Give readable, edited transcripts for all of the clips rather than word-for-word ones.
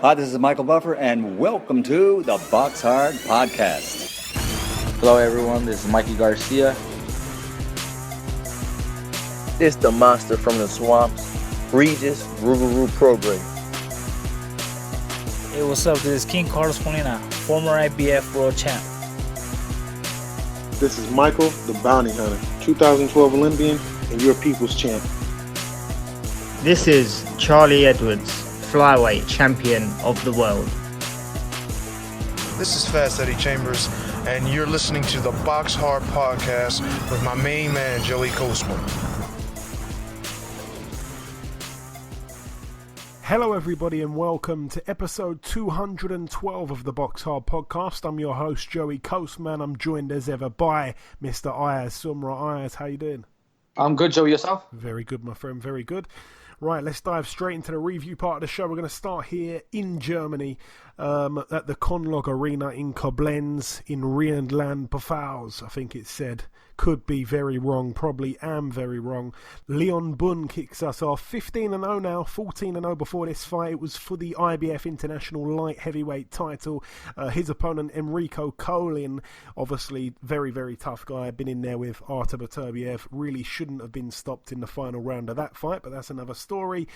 Hi, this is Michael Buffer, and welcome to the BoxHard Podcast. Hello, everyone. This is Mikey Garcia. It's the monster from the swamps, Regis Prograis. Hey, what's up? This is King Carlos Molina, former IBF world champ. This is Michael, the Bounty Hunter, 2012 Olympian and your people's champ. This is Charlie Edwards, flyweight champion of the world. This is Fast Eddie Chambers, and you're listening to the BoxHard Podcast with my main man, Joey Kuzmin. Hello everybody and welcome to episode 212 of the BoxHard Podcast. I'm your host Joey Kuzmin. I'm joined as ever by Mr. Ayaz Sumra. Ayaz, how you doing? I'm good, Joey. Yourself? Very good, my friend. Very good. Right, let's dive straight into the review part of the show. We're going to start here in Germany at the Conlog Arena in Koblenz in Rhineland-Pfalz, I think it said. Could be very wrong, probably am very wrong. Leon Bun kicks us off 15-0 now, 14-0 before this fight. It was for the IBF International Light Heavyweight title. His opponent, Enrico Colin, obviously very, very tough guy. Been in there with Artur Beterbiev. Really shouldn't have been stopped in the final round of that fight, but that's another story.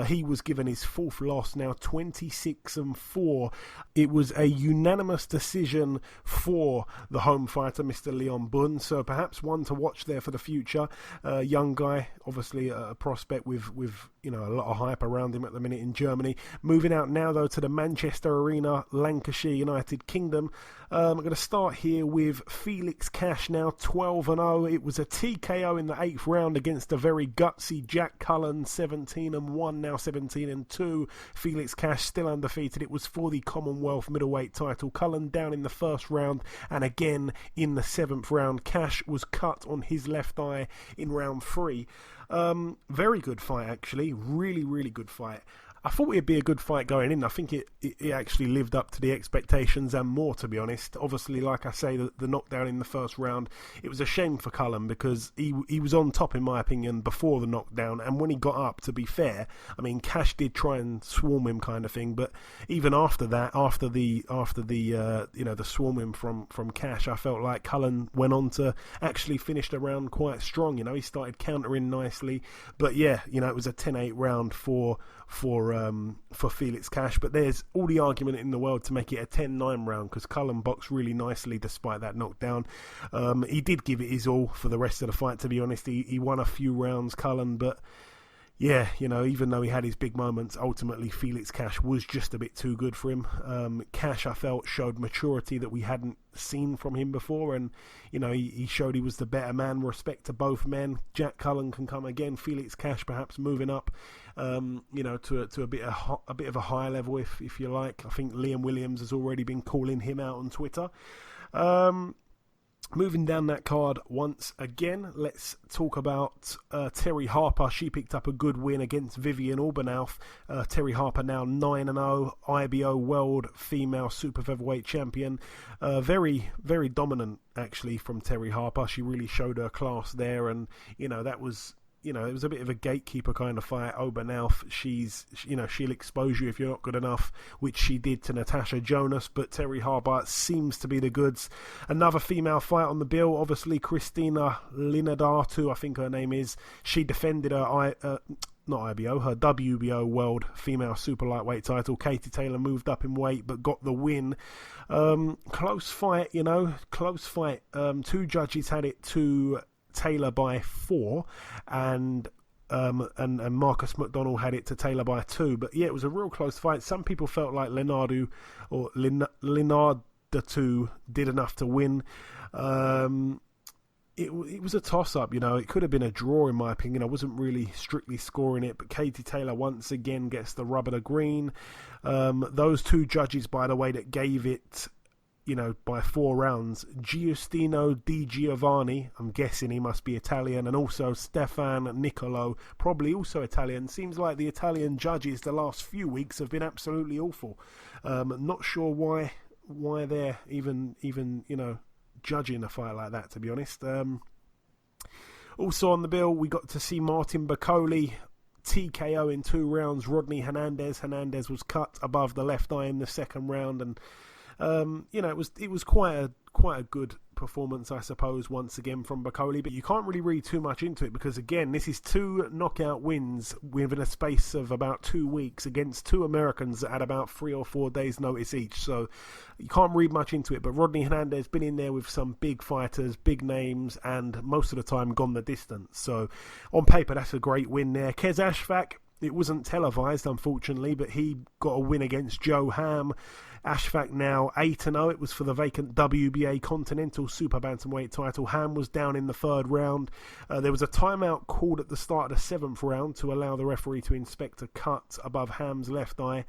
He was given his fourth loss, now 26-4. It was a unanimous decision for the home fighter, Mr. Leon Bun, so perhaps one to watch there for the future. Young guy, obviously a prospect with a lot of hype around him at the minute in Germany. Moving out now though to the Manchester Arena, Lancashire, United Kingdom. I'm going to start here with Felix Cash, now 12-0. It was a TKO in the 8th round against a very gutsy Jack Cullen, 17-1, now 17-2. Felix Cash still undefeated. It was for the Commonwealth middleweight title. Cullen down in the first round and again in the 7th round. Cash was cut on his left eye in round 3. Very good fight, actually. Really, really good fight. I thought it'd be a good fight going in. I think it actually lived up to the expectations and more, to be honest. Obviously, like I say, the knockdown in the first round, it was a shame for Cullen because he was on top, in my opinion, before the knockdown. And when he got up, to be fair, I mean, Cash did try and swarm him kind of thing. But even after that, after the swarming from Cash, I felt like Cullen went on to actually finish the round quite strong. He started countering nicely. But yeah, it was a 10-8 round for Felix Cash, but there's all the argument in the world to make it a 10-9 round because Cullen boxed really nicely despite that knockdown. He did give it his all for the rest of the fight, to be honest. He won a few rounds, Cullen, but yeah, even though he had his big moments, ultimately Felix Cash was just a bit too good for him. Cash, I felt, showed maturity that we hadn't seen from him before, and he showed he was the better man. Respect to both men. Jack Cullen can come again. Felix Cash perhaps moving up, to a bit of a higher level, if you like. I think Liam Williams has already been calling him out on Twitter. Moving down that card once again, let's talk about Terry Harper. She picked up a good win against Vivian Albanouth. Terry Harper now 9-0, IBO World Female Super Featherweight Champion. Very, very dominant, actually, from Terry Harper. She really showed her class there, and, that was... it was a bit of a gatekeeper kind of fight. Obernauf, she'll expose you if you're not good enough, which she did to Natasha Jonas, but Terry Harper seems to be the goods. Another female fight on the bill, obviously Christina Linadatu, I think her name is. She defended her her WBO World Female Super-Lightweight title. Katie Taylor moved up in weight but got the win. Close fight, close fight. Two judges had it to Taylor by 4, and Marcus McDonald had it to Taylor by 2. But yeah, it was a real close fight. Some people felt like Linardatu did enough to win. It was a toss-up, It could have been a draw, in my opinion. I wasn't really strictly scoring it, but Katie Taylor once again gets the rub of the green. Those two judges, by the way, that gave it by 4 rounds, Giustino Di Giovanni, I'm guessing he must be Italian, and also Stefan Nicolo, probably also Italian. Seems like the Italian judges the last few weeks have been absolutely awful. Not sure why they're even judging a fight like that, to be honest. Also on the bill, we got to see Martin Bakole TKO in 2 rounds Rodney Hernandez. Hernandez was cut above the left eye in the second round, and it was quite a good performance, I suppose, once again from Bakole, but you can't really read too much into it because, again, this is 2 knockout wins within a space of about 2 weeks against 2 Americans that had about 3 or 4 days notice each, so you can't read much into it. But Rodney Hernandez been in there with some big fighters, big names, and most of the time gone the distance, so on paper that's a great win there. Kes Ashfaq, it wasn't televised, unfortunately, but he got a win against Joe Ham. Ashfaq now 8-0. It was for the vacant WBA Continental Super Bantamweight title. Ham was down in the 3rd round. There was a timeout called at the start of the 7th round to allow the referee to inspect a cut above Ham's left eye,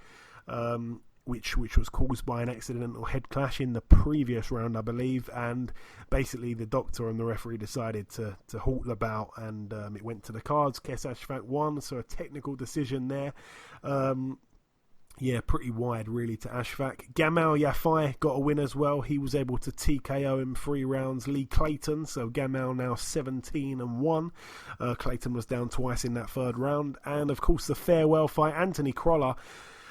which was caused by an accidental head clash in the previous round, I believe. And basically the doctor and the referee decided to halt the bout, and it went to the cards. Kes Ashfaq won, so a technical decision there. Yeah, pretty wide really to Ashfaq. Gamal Yafai got a win as well. He was able to TKO in 3 rounds Lee Clayton, so Gamal now 17-1. Clayton was down twice in that 3rd round. And of course the farewell fight, Anthony Crolla,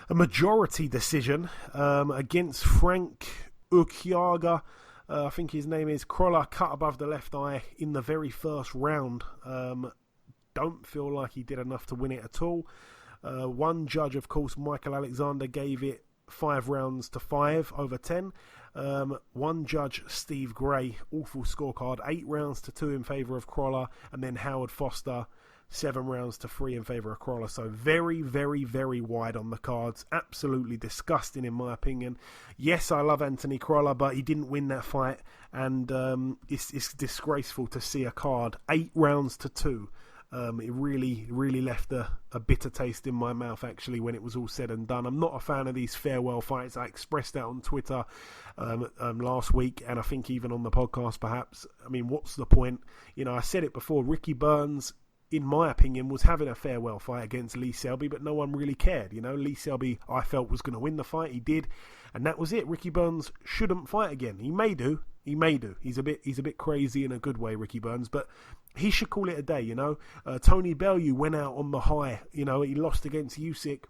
a majority decision against Frank Ukiaga. I think his name is. Crolla cut above the left eye in the very first round. Don't feel like he did enough to win it at all. One judge, of course, Michael Alexander, gave it 5 rounds to 5 over 10. One judge, Steve Gray, awful scorecard, 8 rounds to 2 in favour of Crolla, and then Howard Foster, 7 rounds to 3 in favour of Crolla. So very, very, very wide on the cards. Absolutely disgusting in my opinion. Yes, I love Anthony Crolla, but he didn't win that fight, and it's disgraceful to see a card 8 rounds to 2. It really, really left a bitter taste in my mouth, actually, when it was all said and done. I'm not a fan of these farewell fights. I expressed that on Twitter last week, and I think even on the podcast, perhaps. I mean, what's the point? I said it before. Ricky Burns, in my opinion, was having a farewell fight against Lee Selby, but no one really cared. Lee Selby, I felt, was going to win the fight. He did, and that was it. Ricky Burns shouldn't fight again. He may do. He's a bit crazy in a good way, Ricky Burns, but he should call it a day. Tony Bellew went out on the high. He lost against Usyk.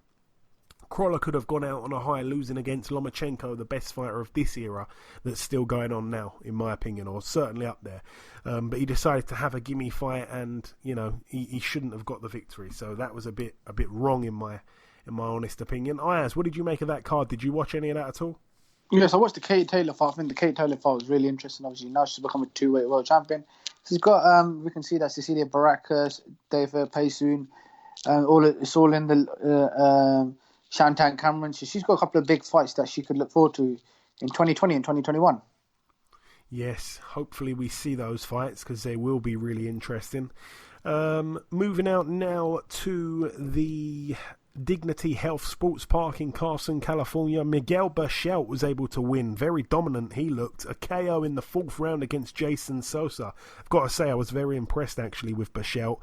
Crolla could have gone out on a high, losing against Lomachenko, the best fighter of this era that's still going on now, in my opinion, or certainly up there. But he decided to have a gimme fight, and he shouldn't have got the victory. So that was a bit wrong in my honest opinion. Ayaz, what did you make of that card? Did you watch any of that at all? Yes, I watched the Kate Taylor fight. I think the Kate Taylor fight was really interesting. Obviously, now she's become a 2-weight world champion. She's got, we can see that Cecilia Baracus, David Paysoon, it's all in the Shantan Cameron. So she's got a couple of big fights that she could look forward to in 2020 and 2021. Yes, hopefully we see those fights because they will be really interesting. Moving out now to the Dignity Health Sports Park in Carson, California. Miguel Berchelt was able to win. Very dominant he looked. A KO in the 4th round against Jason Sosa. I've got to say I was very impressed actually with Berchelt.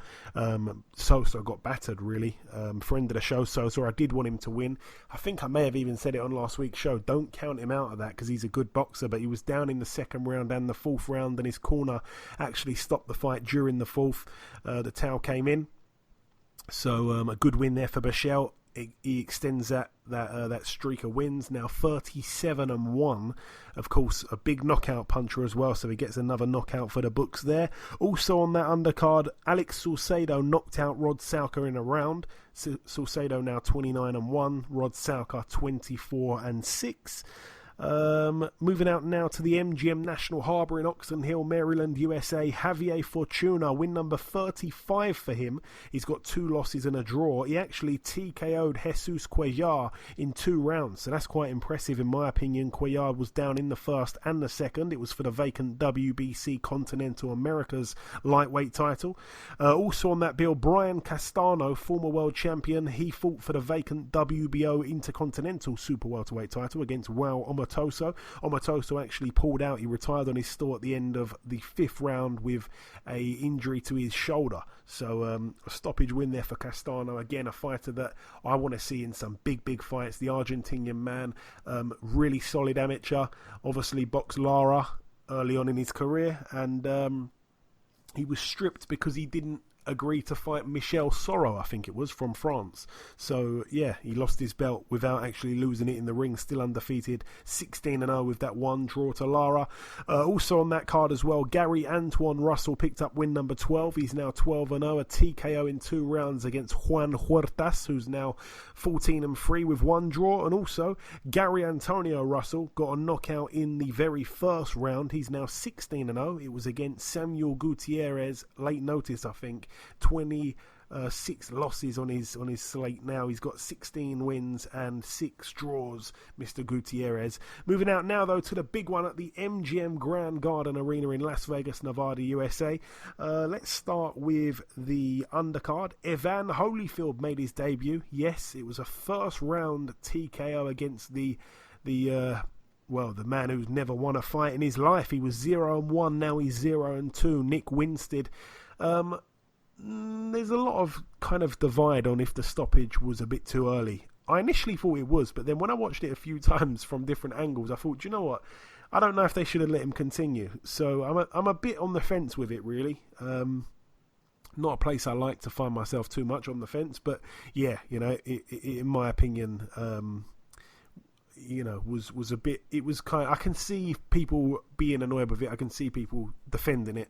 Sosa got battered really. Friend of the show, Sosa. I did want him to win. I think I may have even said it on last week's show. Don't count him out of that because he's a good boxer, but he was down in the 2nd round and the 4th round, and his corner actually stopped the fight during the 4th. The towel came in. So a good win there for Berchelt. He extends that streak of wins, now 37-1. Of course, a big knockout puncher as well, so he gets another knockout for the books there. Also on that undercard, Alex Salcedo knocked out Rod Salka in a round. Salcedo now 29-1, Rod Salka 24-6. Moving out now to the MGM National Harbour in Oxon Hill, Maryland, USA. Javier Fortuna, win number 35 for him. He's got 2 losses and a draw. He actually TKO'd Jesus Cuellar in 2 rounds, so that's quite impressive in my opinion. Cuellar was down in the 1st and the 2nd. It was for the vacant WBC Continental Americas lightweight title. Also on that bill, Brian Castano, former world champion. He fought for the vacant WBO Intercontinental Super welterweight title against Raul Omotoso actually pulled out. He retired on his store at the end of the 5th round with a injury to his shoulder. So a stoppage win there for Castano. Again, a fighter that I want to see in some big fights. The Argentinian man, really solid amateur. Obviously boxed Lara early on in his career, and he was stripped because he didn't agreed to fight Michel Soro, I think it was, from France. So, yeah, he lost his belt without actually losing it in the ring. Still undefeated, 16-0 with that one draw to Lara. Also on that card as well, Gary Antoine Russell picked up win number 12. He's now 12-0, a TKO in 2 rounds against Juan Huertas, who's now 14-3 with 1 draw. And also, Gary Antonio Russell got a knockout in the very first round. He's now 16-0. It was against Samuel Gutierrez, late notice, I think. 26 losses on his slate now. He's got 16 wins and 6 draws, Mr. Gutierrez. Moving out now, though, to the big one at the MGM Grand Garden Arena in Las Vegas, Nevada, USA. Let's start with the undercard. Evan Holyfield made his debut. Yes, it was a first round TKO against the man who's never won a fight in his life. He was 0-1, now he's 0-2. Nick Winstead. There's a lot of kind of divide on if the stoppage was a bit too early. I initially thought it was, but then when I watched it a few times from different angles, I thought, you know what? I don't know if they should have let him continue. So I'm a bit on the fence with it, really. Not a place I like to find myself too much on the fence, but yeah, in my opinion, was a bit. It was kind. I can see people being annoyed with it. I can see people defending it.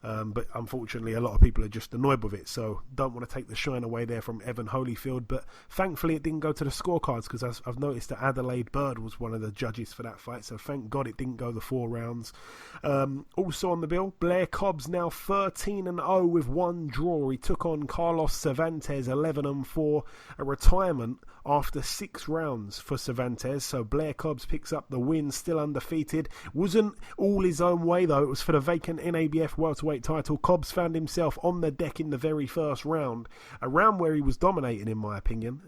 But unfortunately, a lot of people are just annoyed with it, so don't want to take the shine away there from Evan Holyfield. But thankfully, it didn't go to the scorecards, because I've noticed that Adelaide Bird was one of the judges for that fight, so thank God it didn't go the 4 rounds. Also on the bill, Blair Cobbs now 13-0 with 1 draw. He took on Carlos Cervantes 11-4, a retirement after 6 rounds for Cervantes. So Blair Cobbs picks up the win, still undefeated. Wasn't all his own way, though. It was for the vacant NABF welterweight title. Cobbs found himself on the deck in the very first round, a round where he was dominating, in my opinion.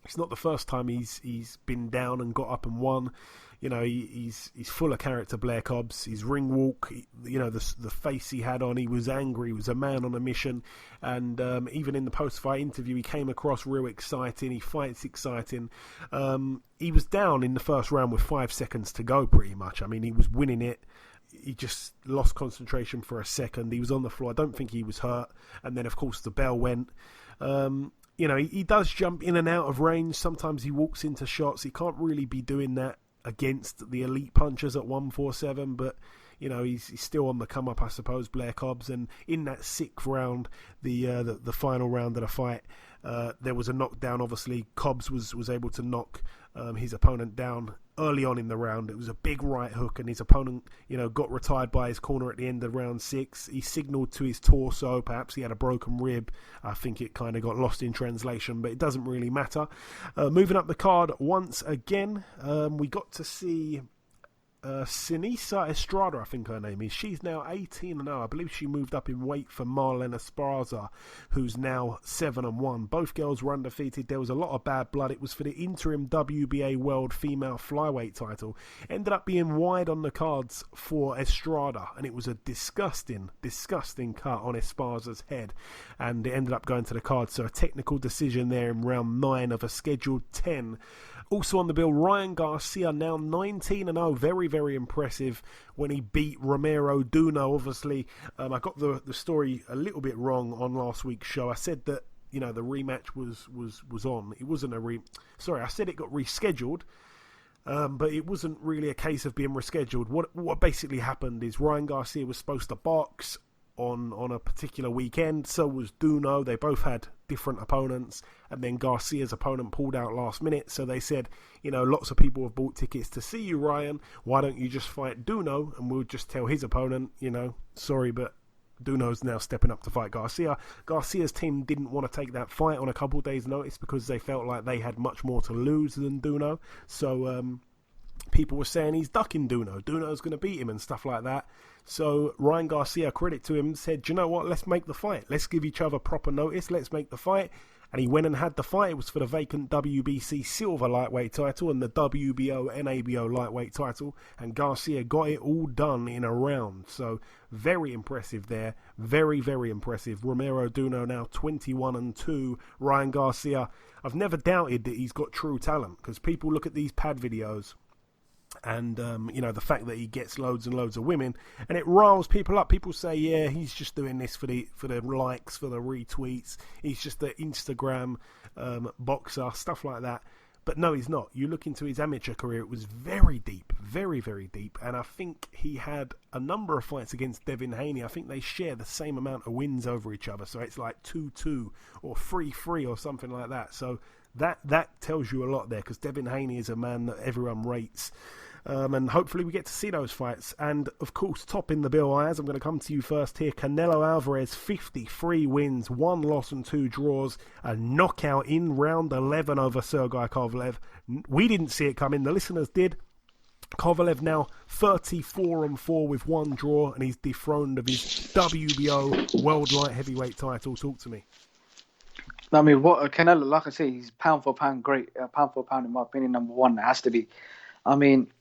It's not the first time he's been down and got up and won. He's full of character, Blair Cobbs. His ring walk, the face he had on, he was angry. He was a man on a mission. And even in the post-fight interview, he came across real exciting. He fights exciting. He was down in the first round with 5 seconds to go, pretty much. I mean, he was winning it. He just lost concentration for a second. He was on the floor. I don't think he was hurt. And then, of course, the bell went. He does jump in and out of range. Sometimes he walks into shots. He can't really be doing that against the elite punchers at 147, but he's still on the come up, I suppose, Blair Cobbs. And in that 6th round, the final round of the fight, there was a knockdown. Obviously, Cobbs was able to knock his opponent down early on in the round. It was a big right hook, and his opponent, got retired by his corner at the end of round 6. He signalled to his torso. Perhaps he had a broken rib. I think it kind of got lost in translation, but it doesn't really matter. Moving up the card once again, we got to see Sinisa Estrada, I think her name is. She's now 18-0. I believe she moved up in weight for Marlene Esparza, who's now 7-1. Both girls were undefeated. There was a lot of bad blood. It was for the interim WBA World Female Flyweight title. Ended up being wide on the cards for Estrada, and it was a disgusting cut on Esparza's head, and it ended up going to the card. So a technical decision there in round 9 of a scheduled 10. Also on the bill, Ryan Garcia, now 19-0. Very, very impressive when he beat Romero Duno. Obviously, I got the story a little bit wrong on last week's show. I said that, the rematch was on. It wasn't I said it got rescheduled. But it wasn't really a case of being rescheduled. What basically happened is Ryan Garcia was supposed to box on a particular weekend. So was Duno. They both had different opponents, and then Garcia's opponent pulled out last minute. So they said, lots of people have bought tickets to see you, Ryan. Why don't you just fight Duno, and we'll just tell his opponent, sorry, but Duno's now stepping up to fight Garcia. Garcia's team didn't want to take that fight on a couple of days' notice because they felt like they had much more to lose than Duno. So people were saying he's ducking Duno. Duno's going to beat him and stuff like that. So Ryan Garcia, credit to him, said, you know what, let's make the fight. Let's give each other proper notice. Let's make the fight. And he went and had the fight. It was for the vacant WBC Silver Lightweight title and the WBO NABO Lightweight title. And Garcia got it all done in a round. So very impressive there. Very, very impressive. Romero Duno now 21-2. Ryan Garcia, I've never doubted that he's got true talent, because people look at these pad videos And, the fact that he gets loads and loads of women, and it riles people up. People say, yeah, he's just doing this for the likes, for the retweets. He's just the Instagram boxer, stuff like that. But no, he's not. You look into his amateur career, it was very deep, very, very deep. And I think he had a number of fights against Devin Haney. I think they share the same amount of wins over each other. So it's like 2-2 or 3-3 or something like that. So that tells you a lot there, because Devin Haney is a man that everyone rates. And hopefully we get to see those fights. And, of course, topping the bill, Ayaz, I'm going to come to you first here. Canelo Alvarez, 53 wins, 1 loss and 2 draws. A knockout in round 11 over Sergey Kovalev. We didn't see it coming. The listeners did. Kovalev now 34-4 with 1 draw, and he's dethroned of his WBO World Light Heavyweight title. Talk to me. I mean, what Canelo, like I say, he's pound for pound great. Pound for pound, in my opinion, number one. It has to be. I mean,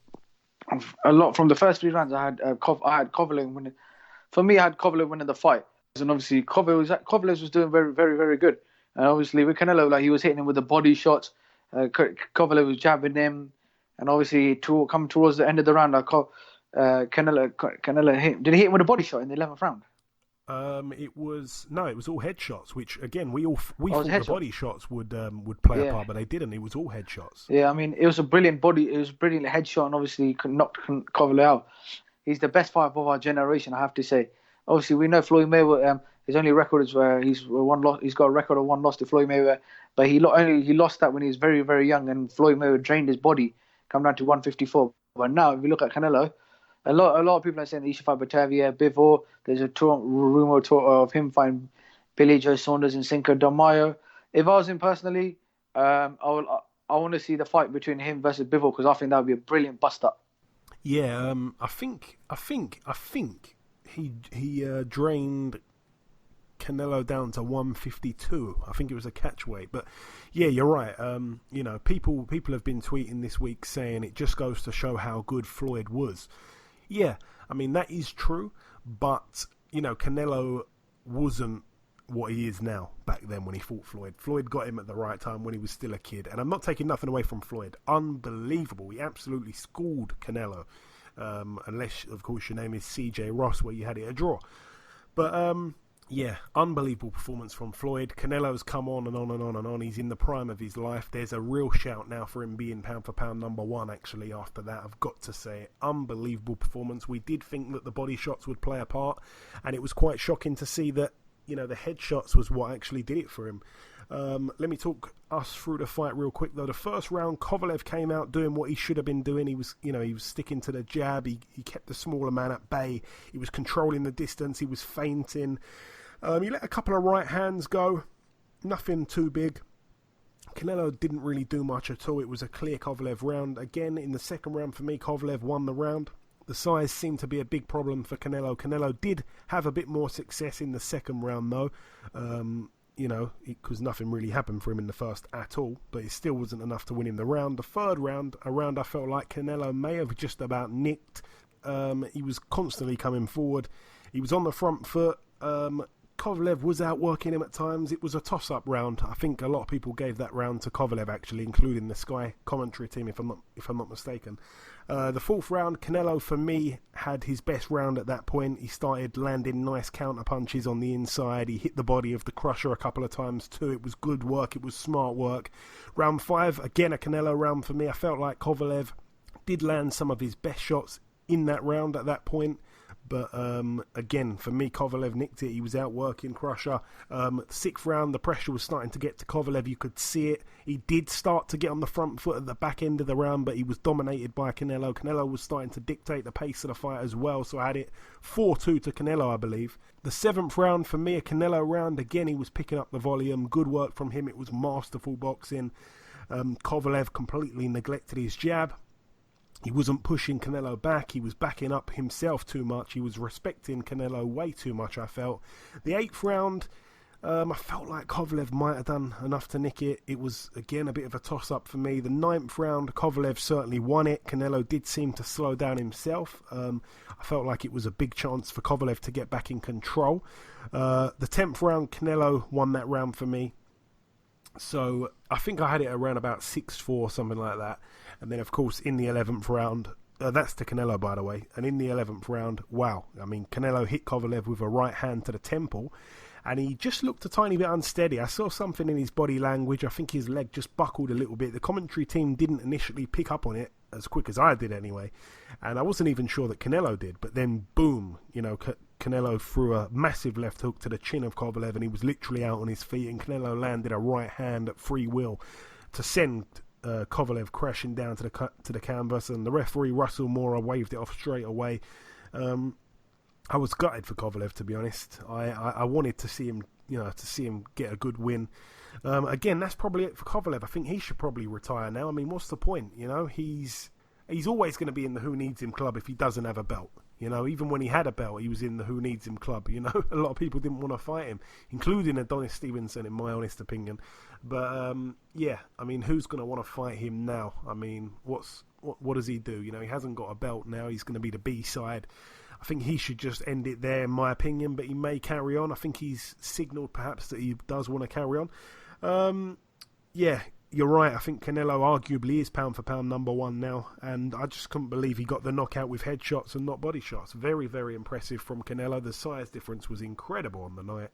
a lot from the first 3 rounds, I had Kovalev winning. For me, I had Kovalev winning the fight, and obviously Kovalev was doing very, very, very good. And obviously with Canelo, like, he was hitting him with the body shots. Kovalev was jabbing him, and obviously coming towards the end of the round, like, Canelo hit him. Did he hit him with a body shot in the 11th round? It was all headshots, which again we thought the body shots would play a part, but they didn't. It was all headshots. Yeah, I mean, it was a brilliant headshot, and obviously knocked Kovalev out. He's the best fighter of our generation, I have to say. Obviously, we know Floyd Mayweather. His only record is where he's got a record of 1 loss to Floyd Mayweather, but he lost that when he was very, very young, and Floyd Mayweather drained his body, come down to 154. But now, if you look at Canelo, a lot of people are saying that he should fight Batavia, Bivol. There's a rumor of him fighting Billy Joe Saunders and Cinco de Mayo. If I was him personally, I want to see the fight between him versus Bivol, because I think that would be a brilliant bust up. Yeah, I think he drained Canelo down to 152. I think it was a catch weight, but yeah, you're right. People have been tweeting this week saying it just goes to show how good Floyd was. Yeah, I mean, that is true, but Canelo wasn't what he is now back then when he fought Floyd. Floyd got him at the right time when he was still a kid, and I'm not taking nothing away from Floyd. Unbelievable. He absolutely schooled Canelo, unless, of course, your name is CJ Ross, where you had it a draw. But yeah, unbelievable performance from Floyd. Canelo's come on and on and on and on. He's in the prime of his life. There's a real shout now for him being pound for pound number 1, actually, after that. I've got to say it. Unbelievable performance. We did think that the body shots would play a part, and it was quite shocking to see that, the headshots was what actually did it for him. Let me talk us through the fight real quick, though. The first round, Kovalev came out doing what he should have been doing. He was, he was sticking to the jab. He kept the smaller man at bay. He was controlling the distance. He was feinting. He let a couple of right hands go. Nothing too big. Canelo didn't really do much at all. It was a clear Kovalev round. Again, in the second round for me, Kovalev won the round. The size seemed to be a big problem for Canelo. Canelo did have a bit more success in the second round, though. Because nothing really happened for him in the first at all, but it still wasn't enough to win him the round. The third round, a round I felt like Canelo may have just about nicked. He was constantly coming forward. He was on the front foot. Kovalev was outworking him at times. It was a toss-up round. I think a lot of people gave that round to Kovalev, actually, including the Sky commentary team, if I'm not mistaken. The fourth round, Canelo, for me, had his best round at that point. He started landing nice counter punches on the inside. He hit the body of the Crusher a couple of times too. It was good work. It was smart work. Round 5, again a Canelo round for me. I felt like Kovalev did land some of his best shots in that round at that point. But again, for me, Kovalev nicked it. He was outworking Crusher. Sixth round, the pressure was starting to get to Kovalev. You could see it. He did start to get on the front foot at the back end of the round, but he was dominated by Canelo. Canelo was starting to dictate the pace of the fight as well, so I had it 4-2 to Canelo, I believe. The seventh round, for me, a Canelo round. Again, he was picking up the volume. Good work from him. It was masterful boxing. Kovalev completely neglected his jab. He wasn't pushing Canelo back. He was backing up himself too much. He was respecting Canelo way too much, I felt. The eighth round, I felt like Kovalev might have done enough to nick it. It was, again, a bit of a toss-up for me. The ninth round, Kovalev certainly won it. Canelo did seem to slow down himself. I felt like it was a big chance for Kovalev to get back in control. The 10th round, Canelo won that round for me. So I think I had it around about 6-4, something like that. And then, of course, in the 11th round, That's to Canelo, by the way. And in the 11th round, wow. I mean, Canelo hit Kovalev with a right hand to the temple, and he just looked a tiny bit unsteady. I saw something in his body language. I think his leg just buckled a little bit. The commentary team didn't initially pick up on it as quick as I did anyway. And I wasn't even sure that Canelo did. But then, boom, Canelo threw a massive left hook to the chin of Kovalev, and he was literally out on his feet. And Canelo landed a right hand at free will to send Kovalev crashing down to the canvas, and the referee Russell Mora waved it off straight away. I was gutted for Kovalev, to be honest. I wanted to see him, get a good win. Again, that's probably it for Kovalev. I think he should probably retire now. I mean, what's the point? He's always going to be in the Who Needs Him club if he doesn't have a belt. Even when he had a belt, he was in the Who Needs Him club. A lot of people didn't want to fight him, including Adonis Stevenson, in my honest opinion. But yeah, I mean, who's going to want to fight him now? I mean, what does he do? He hasn't got a belt now. He's going to be the B side. I think he should just end it there, in my opinion. But he may carry on. I think he's signalled perhaps that he does want to carry on. Yeah. You're right, I think Canelo arguably is pound for pound number one now, and I just couldn't believe he got the knockout with headshots and not body shots. Very, very impressive from Canelo. The size difference was incredible on the night.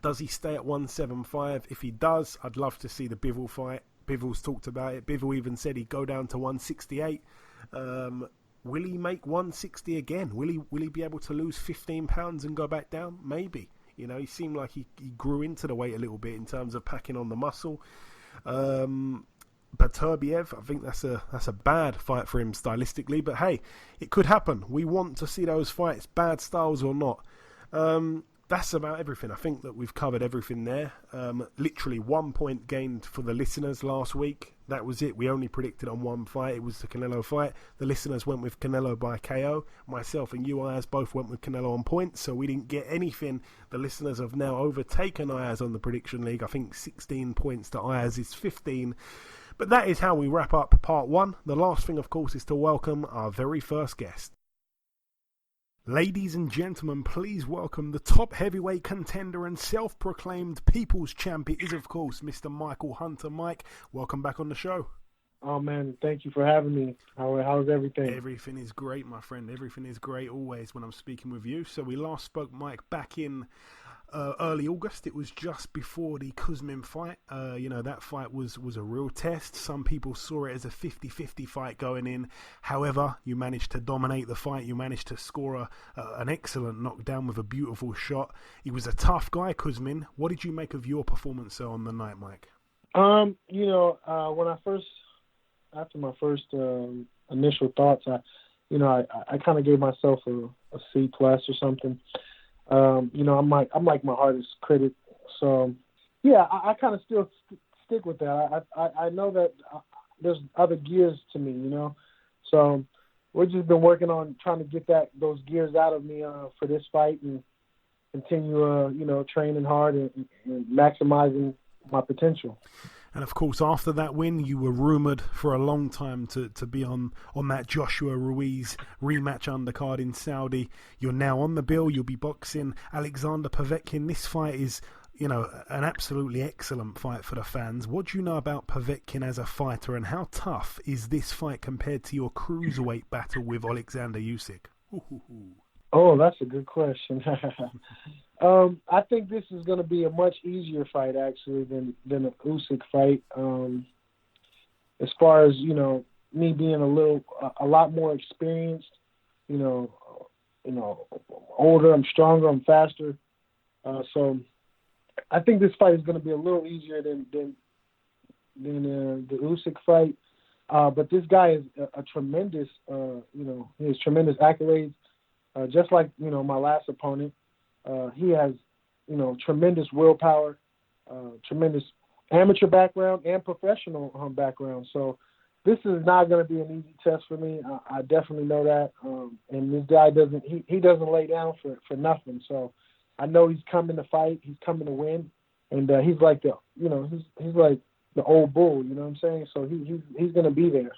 Does he stay at 175? If he does, I'd love to see the Bivol fight. Bivol's talked about it. Bivol even said he'd go down to 168. Will he make 160 again? Will he be able to lose 15 pounds and go back down? Maybe. He seemed like he grew into the weight a little bit in terms of packing on the muscle. But Turbiev, I think that's a bad fight for him stylistically, but hey, it could happen. We want to see those fights, bad styles or not. That's about everything. I think that we've covered everything there. Literally 1 point gained for the listeners last week. That was it. We only predicted on one fight. It was the Canelo fight. The listeners went with Canelo by KO. Myself and you, Ayaz, both went with Canelo on points, so we didn't get anything. The listeners have now overtaken Ayaz on the prediction league. I think 16 points to Ayaz's 15. But that is how we wrap up part one. The last thing, of course, is to welcome our very first guest. Ladies and gentlemen, please welcome the top heavyweight contender and self-proclaimed people's champ. It is, of course, Mr. Michael Hunter. Mike, welcome back on the show. Oh, man, thank you for having me. How's everything? Everything is great, my friend. Everything is great always when I'm speaking with you. So we last spoke, Mike, back in early August. It was just before the Kuzmin fight. That fight was a real test. Some people saw it as a 50-50 fight going in. However, you managed to dominate the fight. You managed to score an excellent knockdown with a beautiful shot. He was a tough guy, Kuzmin. What did you make of your performance on the night, Mike? When after my first initial thoughts, I kind of gave myself a C+ or something. I'm like my hardest critic, so yeah, I kind of still stick with that. I know that there's other gears to me, so we've just been working on trying to get those gears out of me for this fight and continue, training hard and maximizing my potential. And of course, after that win, you were rumoured for a long time to be on that Joshua Ruiz rematch undercard in Saudi. You're now on the bill. You'll be boxing Alexander Povetkin. This fight is, an absolutely excellent fight for the fans. What do you know about Povetkin as a fighter, and how tough is this fight compared to your cruiserweight battle with Alexander Usyk? Oh, that's a good question. I think this is going to be a much easier fight, actually, than a Usyk fight. As far as, me being a lot more experienced, older, I'm stronger, I'm faster. So I think this fight is going to be a little easier than the Usyk fight. But this guy is a tremendous, he has tremendous accolades. Just like, my last opponent, he has, tremendous willpower, tremendous amateur background and professional background. So this is not going to be an easy test for me. I definitely know that. And this guy he doesn't lay down for nothing. So I know he's coming to fight. He's coming to win. And he's like he's like the old bull, you know what I'm saying? So he's going to be there.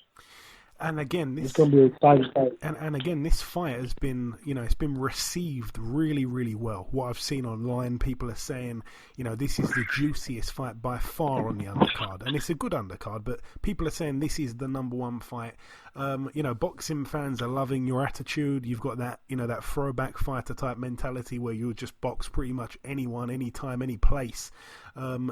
And again, it's going to be an exciting fight. And again, this fight has been, it's been received really, really well. What I've seen online, people are saying, this is the juiciest fight by far on the undercard. And it's a good undercard, but people are saying this is the number one fight. Boxing fans are loving your attitude. You've got that, that throwback fighter type mentality where you'll just box pretty much anyone, anytime, any place.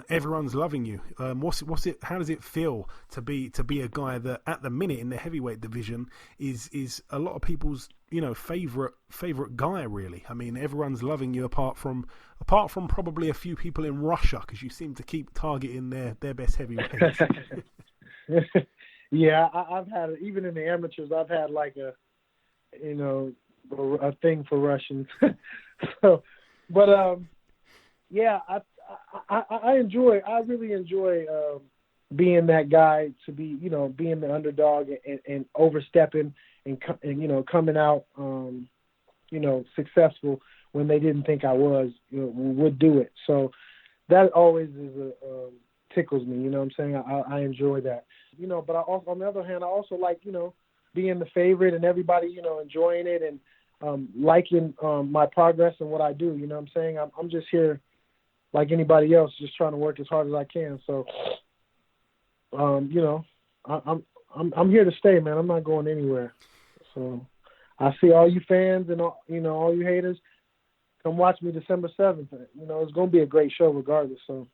Everyone's loving you. What's it? How does it feel to be a guy that at the minute in the heavyweight division is a lot of people's favorite guy, really? I mean, everyone's loving you apart from probably a few people in Russia, because you seem to keep targeting their best heavyweights. Yeah, I've had, even in the amateurs, I've had like a thing for Russians. So, but yeah, I really enjoy being that guy, to be, being the underdog and overstepping and coming out, successful when they didn't think I would do it. So that always tickles me. You know what I'm saying? I enjoy that. But I also, on the other hand, I also like, being the favorite and everybody, enjoying it and liking my progress and what I do. You know what I'm saying? I'm just here like anybody else, just trying to work as hard as I can. So, I'm here to stay, man. I'm not going anywhere. So I see all you fans and all you haters, come watch me December 7th. It's going to be a great show regardless. So.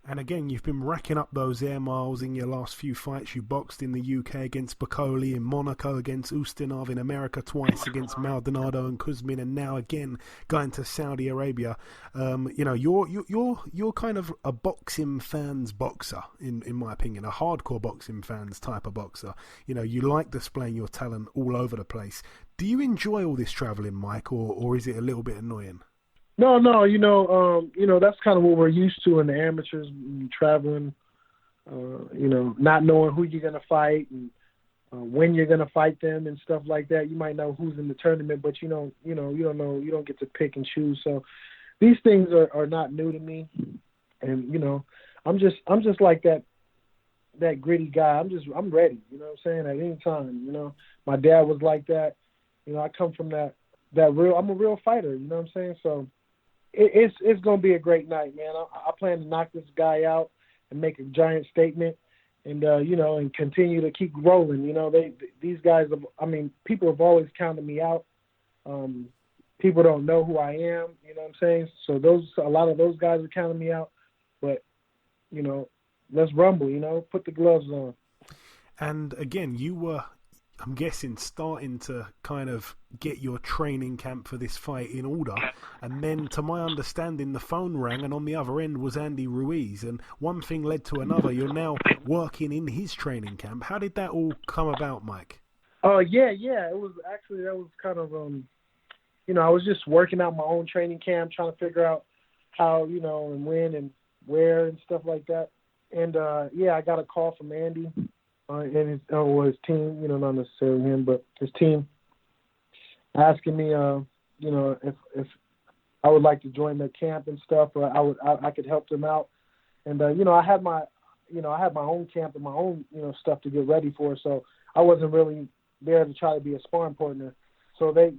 And again, you've been racking up those air miles in your last few fights. You boxed in the UK against Bacoli, in Monaco against Ustinov, in America twice against Maldonado and Kuzmin, and now again going to Saudi Arabia. You're kind of a boxing fans boxer, in my opinion, a hardcore boxing fans type of boxer. You like displaying your talent all over the place. Do you enjoy all this traveling, Mike, or is it a little bit annoying? No, that's kind of what we're used to in the amateurs, traveling, not knowing who you're going to fight and when you're going to fight them and stuff like that. You might know who's in the tournament, but you don't know, you don't get to pick and choose. So these things are not new to me. And, I'm just like that gritty guy. I'm ready, you know what I'm saying, at any time. My dad was like that. I come from that real, I'm a real fighter, you know what I'm saying? So it's going to be a great night, man. I plan to knock this guy out and make a giant statement and, and continue to keep rolling. These guys, people have always counted me out. People don't know who I am, you know what I'm saying? So a lot of those guys are counting me out, but, let's rumble, put the gloves on. And again, you were, I'm guessing, starting to kind of get your training camp for this fight in order, and then, to my understanding, the phone rang, and on the other end was Andy Ruiz, and one thing led to another. You're now working in his training camp. How did that all come about, Mike? Yeah. It was actually, that was kind of, I was just working out my own training camp, trying to figure out how, and when and where and stuff like that. And I got a call from Andy. And his team, not necessarily him, but his team, asking me, if I would like to join their camp and stuff, or I could help them out. And I had my own camp and my own stuff to get ready for, so I wasn't really there to try to be a sparring partner. So they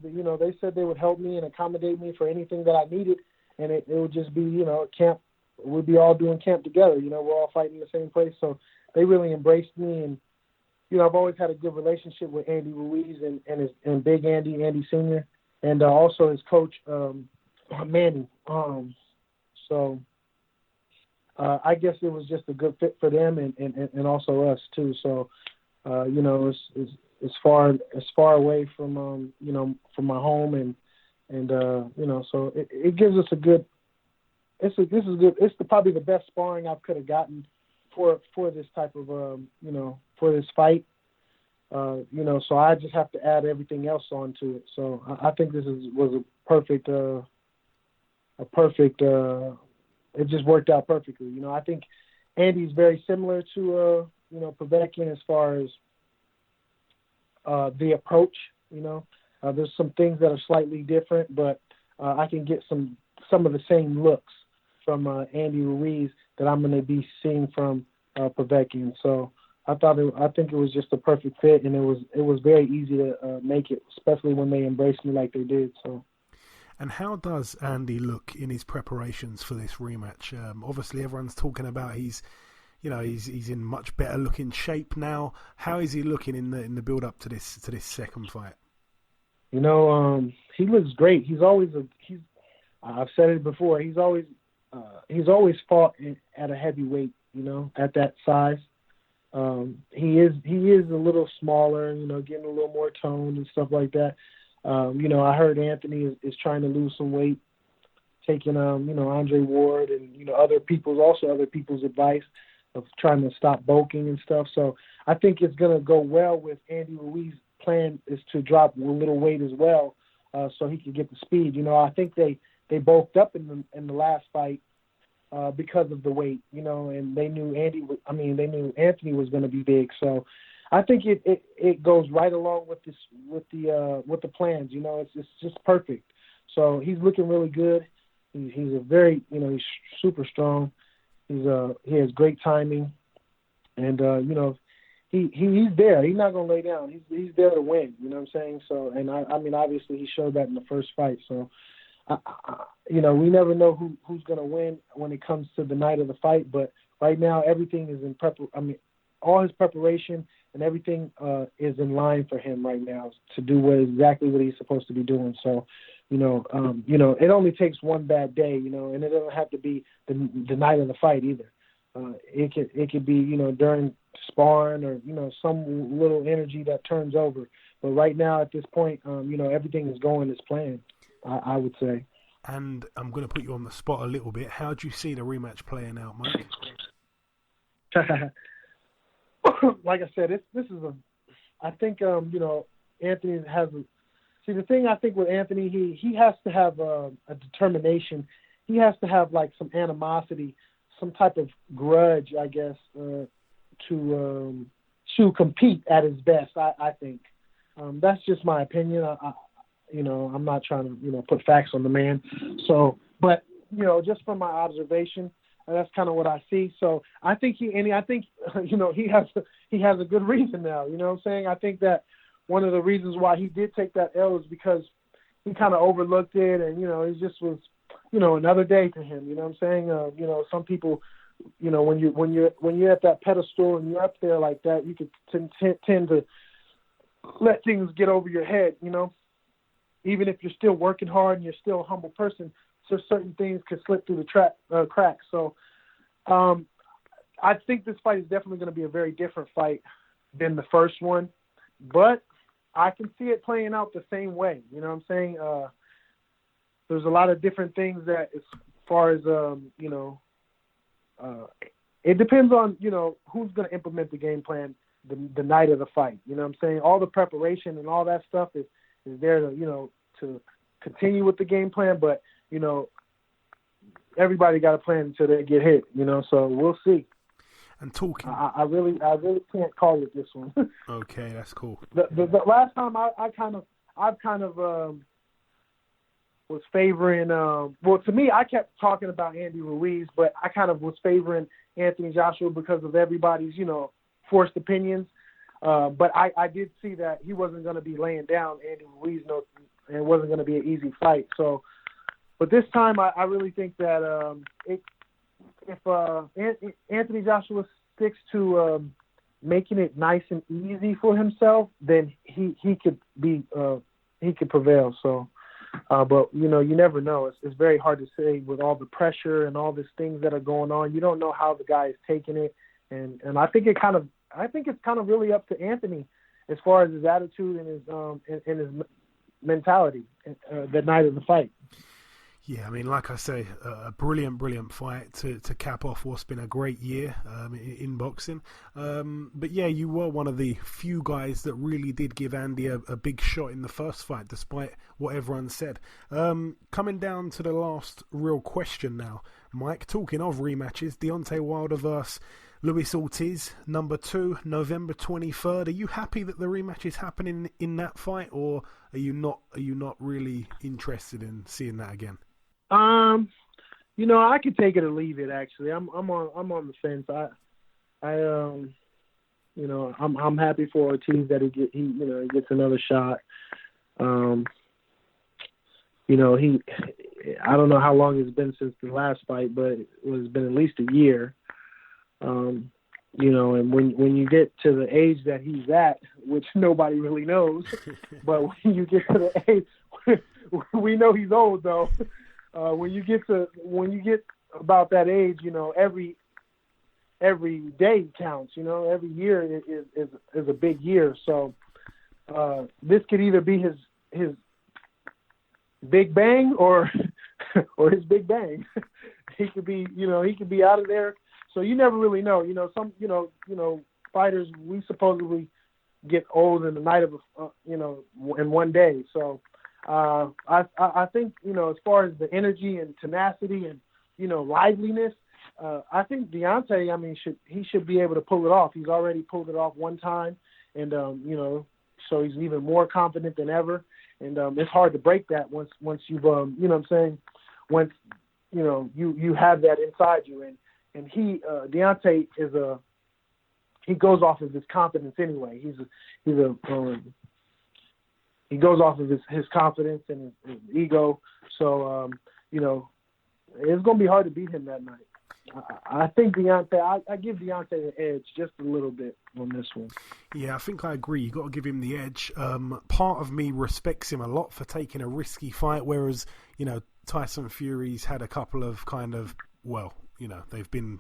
said they would help me and accommodate me for anything that I needed, and it would just be a camp. We'd be all doing camp together. We're all fighting in the same place, so. They really embraced me, and I've always had a good relationship with Andy Ruiz and Big Andy Sr., and also his coach Manny. So I guess it was just a good fit for them and also us too. So it's far away from from my home and so it gives us a good. This is good. It's probably the best sparring I could have gotten for this type of for this fight, so I just have to add everything else onto it. So I think this was a perfect. It just worked out perfectly. I think Andy's very similar to Povetkin as far as the approach. There's some things that are slightly different, but I can get some of the same looks from Andy Ruiz that I'm going to be seeing from Povetkin. So I think it was just a perfect fit, and it was very easy to make it, especially when they embraced me like they did. So. And how does Andy look in his preparations for this rematch? Obviously, everyone's talking about he's in much better looking shape now. How is he looking in the build up to this second fight? He looks great. I've said it before. He's always fought at a heavyweight. At that size. He is a little smaller. Getting a little more toned and stuff like that. I heard Anthony is trying to lose some weight, taking Andre Ward and other people's advice of trying to stop bulking and stuff. So I think it's gonna go well with Andy Ruiz's plan is to drop a little weight as well, so he can get the speed. I think they bulked up in the last fight because of the weight, and they knew Anthony was going to be big. So I think it goes right along with the plans. It's just perfect. So he's looking really good. He's a very he's super strong. He has great timing, and he's there. He's not going to lay down. He's there to win. You know what I'm saying? So, and obviously he showed that in the first fight. So. We never know who's going to win when it comes to the night of the fight. But right now, everything is in all his preparation and everything is in line for him right now to do exactly what he's supposed to be doing. So, it only takes one bad day, and it doesn't have to be the night of the fight either. It could be, during sparring or, some little energy that turns over. But right now, at this point, everything is going as planned. I would say. And I'm going to put you on the spot a little bit. How do you see the rematch playing out, Mike? Like I said, I think, Anthony has the thing I think with Anthony, he has to have a determination. He has to have like some animosity, some type of grudge, I guess, to compete at his best, I think. That's just my opinion. I'm not trying to, put facts on the man. So, but, just from my observation, that's kind of what I see. So I think he has a good reason now, you know what I'm saying? I think that one of the reasons why he did take that L is because he kind of overlooked it and, it just was, another day to him, you know what I'm saying? Some people, when you're at that pedestal and you're up there like that, you could tend to let things get over your head, even if you're still working hard and you're still a humble person, so certain things could slip through the cracks. So I think this fight is definitely going to be a very different fight than the first one, but I can see it playing out the same way. You know what I'm saying? There's a lot of different things that as far as, it depends on, who's going to implement the game plan the night of the fight. You know what I'm saying? All the preparation and all that stuff is there to, to continue with the game plan, but, everybody got a plan until they get hit, so we'll see. And talking, I really can't call it this one. Okay, that's cool. The last time I kind of was favoring. Well, to me, I kept talking about Andy Ruiz, but I kind of was favoring Anthony Joshua because of everybody's forced opinions. But I did see that he wasn't going to be laying down Andy Ruiz, and it wasn't going to be an easy fight. So, but this time I really think that if Anthony Joshua sticks to making it nice and easy for himself, then he could prevail. So, but you never know. It's very hard to say with all the pressure and all these things that are going on. You don't know how the guy is taking it, and I think it's kind of really up to Anthony as far as his attitude and his mentality that night of the fight. Yeah, I mean, like I say, a brilliant fight to cap off what's been a great year in boxing. But yeah, you were one of the few guys that really did give Andy a big shot in the first fight, despite what everyone said. Coming down to the last real question now, Mike, talking of rematches, Deontay Wilder versus Luis Ortiz, number 2, November 23rd. Are you happy that the rematch is happening in that fight, or are you not really interested in seeing that again? I could take it or leave it. Actually, I'm on the fence. You know, I'm happy for Ortiz that he gets another shot. You know, I don't know how long it's been since the last fight, but it's been at least a year. You know, and when you get to the age that he's at, which nobody really knows, but when you get to the age, we know he's old though. When you get about that age, you know, every day counts. You know, every year is a big year. So this could either be his big bang or his big bang. He could be out of there. So you never really know. You know, some fighters, we supposedly get old in the night of in one day. So I think, you know, as far as the energy and tenacity and, you know, liveliness, I think Deontay, I mean, he should be able to pull it off. He's already pulled it off one time, and you know, so he's even more confident than ever. And it's hard to break that once you've you know what I'm saying, once you know you have that inside you. And Deontay he goes off of his confidence anyway. He goes off of his confidence and his ego. So you know, it's gonna be hard to beat him that night. I think Deontay. I give Deontay an edge just a little bit on this one. Yeah, I think I agree. You got to give him the edge. Part of me respects him a lot for taking a risky fight, whereas, you know, Tyson Fury's had a couple of kind of, well, you know, they've been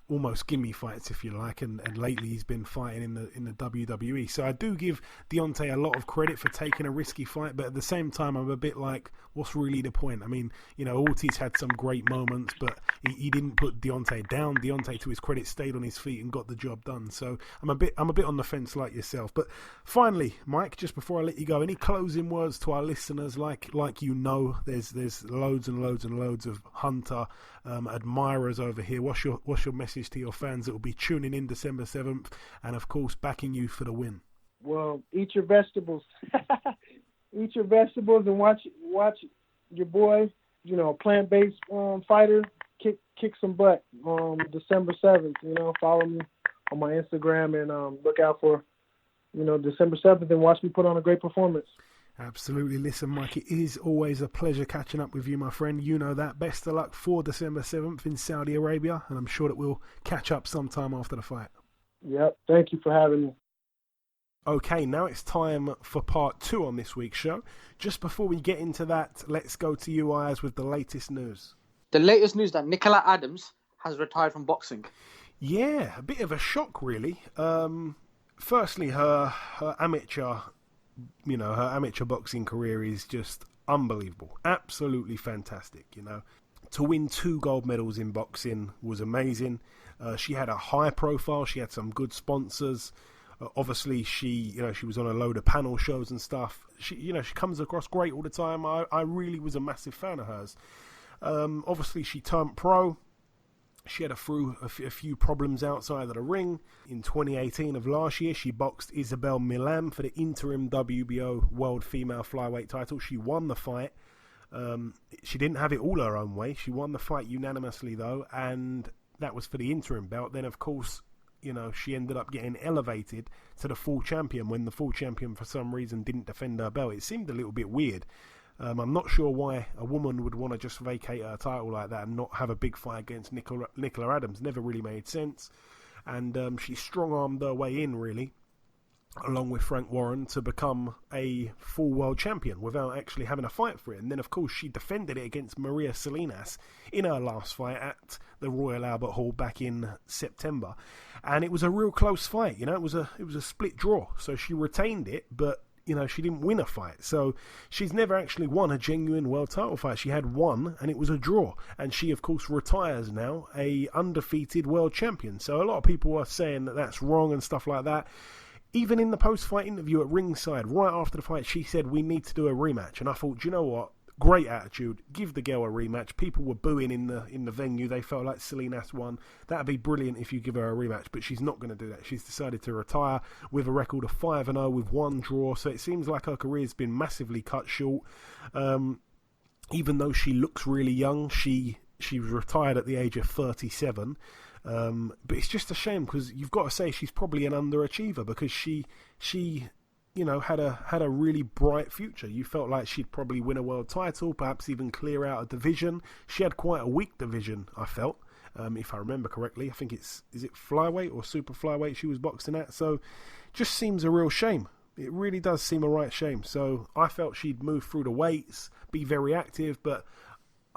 almost gimme fights, if you like, and lately he's been fighting in the WWE. So I do give Deontay a lot of credit for taking a risky fight, but at the same time I'm a bit like, what's really the point? I mean, you know, Ortiz had some great moments, but he didn't put Deontay down. Deontay, to his credit, stayed on his feet and got the job done. So I'm a bit on the fence like yourself. But finally, Mike, just before I let you go, any closing words to our listeners? Like you know, there's loads and loads and loads of Hunter admirers over here. What's your message to your fans that will be tuning in December 7th and, of course, backing you for the win? Well, eat your vegetables. Eat your vegetables and watch your boy, you know, plant-based fighter kick some butt December 7th. You know, follow me on my Instagram and look out for, you know, December 7th and watch me put on a great performance. Absolutely. Listen, Mike, it is always a pleasure catching up with you, my friend. You know that. Best of luck for December 7th in Saudi Arabia, and I'm sure that we'll catch up sometime after the fight. Yep. Thank you for having me. Okay, now it's time for part 2 on this week's show. Just before we get into that, let's go to you, Ayaz, with the latest news. The latest news that Nicola Adams has retired from boxing. Yeah, a bit of a shock, really. Firstly, her amateur boxing career is just unbelievable. Absolutely fantastic, you know. To win 2 gold medals in boxing was amazing. She had a high profile. She had some good sponsors. Obviously, she was on a load of panel shows and stuff. She comes across great all the time. I really was a massive fan of hers. Obviously, she turned pro. She had a few problems outside of the ring. In 2018 of last year, she boxed Isabel Milan for the interim WBO World Female Flyweight title. She won the fight. She didn't have it all her own way. She won the fight unanimously, though, and that was for the interim belt. Then, of course, you know, she ended up getting elevated to the full champion when the full champion, for some reason, didn't defend her belt. It seemed a little bit weird. I'm not sure why a woman would want to just vacate her title like that and not have a big fight against Nicola Adams. Never really made sense. And she strong-armed her way in, really, along with Frank Warren, to become a full world champion without actually having a fight for it. And then, of course, she defended it against Maria Salinas in her last fight at the Royal Albert Hall back in September. And it was a real close fight. You know, it was a split draw. So she retained it, but you know, she didn't win a fight. So she's never actually won a genuine world title fight. She had one, and it was a draw. And she, of course, retires now a undefeated world champion. So a lot of people are saying that that's wrong and stuff like that. Even in the post-fight interview at ringside, right after the fight, she said, we need to do a rematch. And I thought, do you know what? Great attitude. Give the girl a rematch. People were booing in the venue. They felt like Salinas won. That'd be brilliant if you give her a rematch, but she's not going to do that. She's decided to retire with a record of 5-0 with 1 draw. So it seems like her career's been massively cut short. Even though she looks really young, she retired at the age of 37. But it's just a shame because you've got to say she's probably an underachiever because she had a really bright future. You felt like she'd probably win a world title, perhaps even clear out a division. She had quite a weak division, I felt, if I remember correctly. I think is it flyweight or super flyweight she was boxing at. So just seems a real shame. It really does seem a right shame. So I felt she'd move through the weights, be very active, but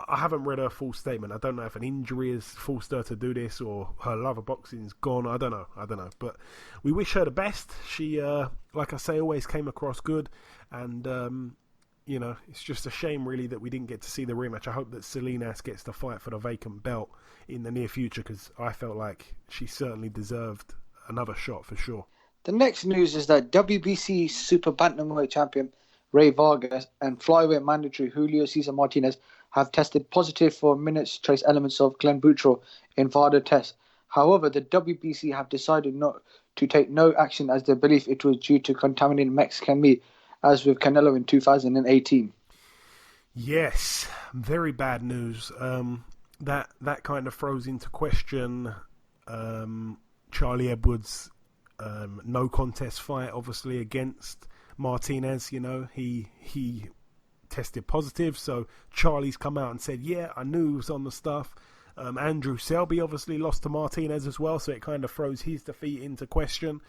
I haven't read her full statement. I don't know if an injury has forced her to do this or her love of boxing's gone. I don't know. But we wish her the best. She, like I say, always came across good. And, it's just a shame, really, that we didn't get to see the rematch. I hope that Salinas gets to fight for the vacant belt in the near future because I felt like she certainly deserved another shot for sure. The next news is that WBC Super Bantamweight champion Ray Vargas and flyweight mandatory Julio Cesar Martinez have tested positive for minutes trace elements of clenbuterol in VADA tests. However, the WBC have decided not to take no action as they believe it was due to contaminated Mexican meat, as with Canelo in 2018. Yes, very bad news. That kind of throws into question Charlie Edwards' no contest fight, obviously against Martinez. He tested positive, so Charlie's come out and said, yeah, I knew he was on the stuff. Andrew Selby obviously lost to Martinez as well, so it kind of throws his defeat into question.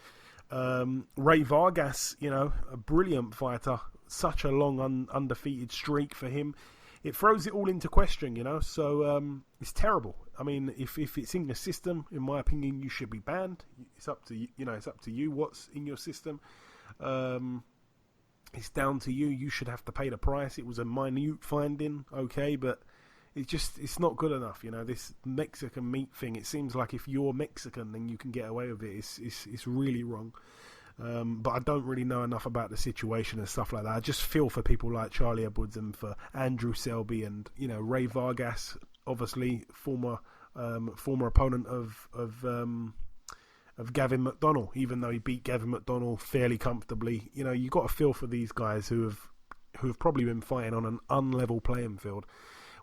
Ray Vargas, a brilliant fighter, such a long undefeated streak for him. It throws it all into question, so it's terrible. I mean, if it's in your system, in my opinion, you should be banned. It's up to you, it's up to you what's in your system. It's down to you. You should have to pay the price. It was a minute finding, okay, but it's not good enough. This Mexican meat thing. It seems like if you're Mexican, then you can get away with it. It's really wrong. But I don't really know enough about the situation and stuff like that. I just feel for people like Charlie Edwards and for Andrew Selby and Ray Vargas, obviously former opponent of Gavin McDonnell, even though he beat Gavin McDonnell fairly comfortably. You got to feel for these guys who have probably been fighting on an unlevel playing field.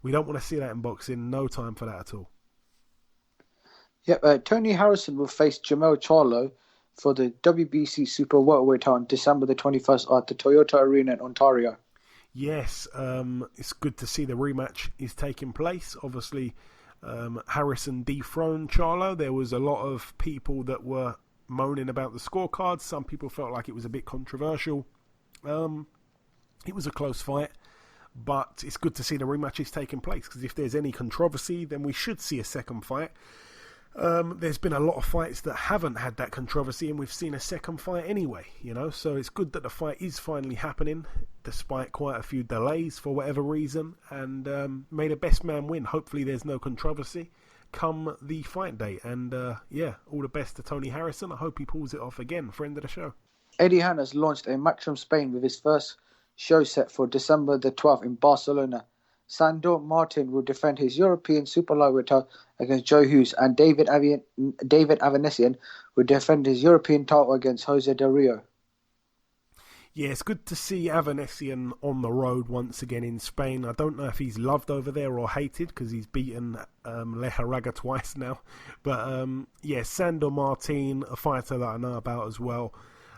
We don't want to see that in boxing. No time for that at all. Yep, Tony Harrison will face Jamel Charlo for the WBC Super Welterweight on December the 21st at the Toyota Arena in Ontario. Yes, it's good to see the rematch is taking place. Obviously, Harrison dethroned Charlo. There was a lot of people that were moaning about the scorecards. Some people felt like it was a bit controversial. It was a close fight, but it's good to see the rematch is taking place because if there's any controversy, then we should see a second fight. There's been a lot of fights that haven't had that controversy and we've seen a second fight anyway, so it's good that the fight is finally happening despite quite a few delays for whatever reason, and may the best man win. Hopefully there's no controversy come the fight date, and all the best to Tony Harrison. I hope he pulls it off again. Friend of the show. Eddie Hearn has launched a match from Spain with his first show set for December the 12th in Barcelona. Sandor Martin will defend his European Super Lightweight title against Joe Hughes, and David Avanesian will defend his European title against Jose Del Rio. Yeah, it's good to see Avanesian on the road once again in Spain. I don't know if he's loved over there or hated because he's beaten Lejaraga twice now. But Sandor Martin, a fighter that I know about as well.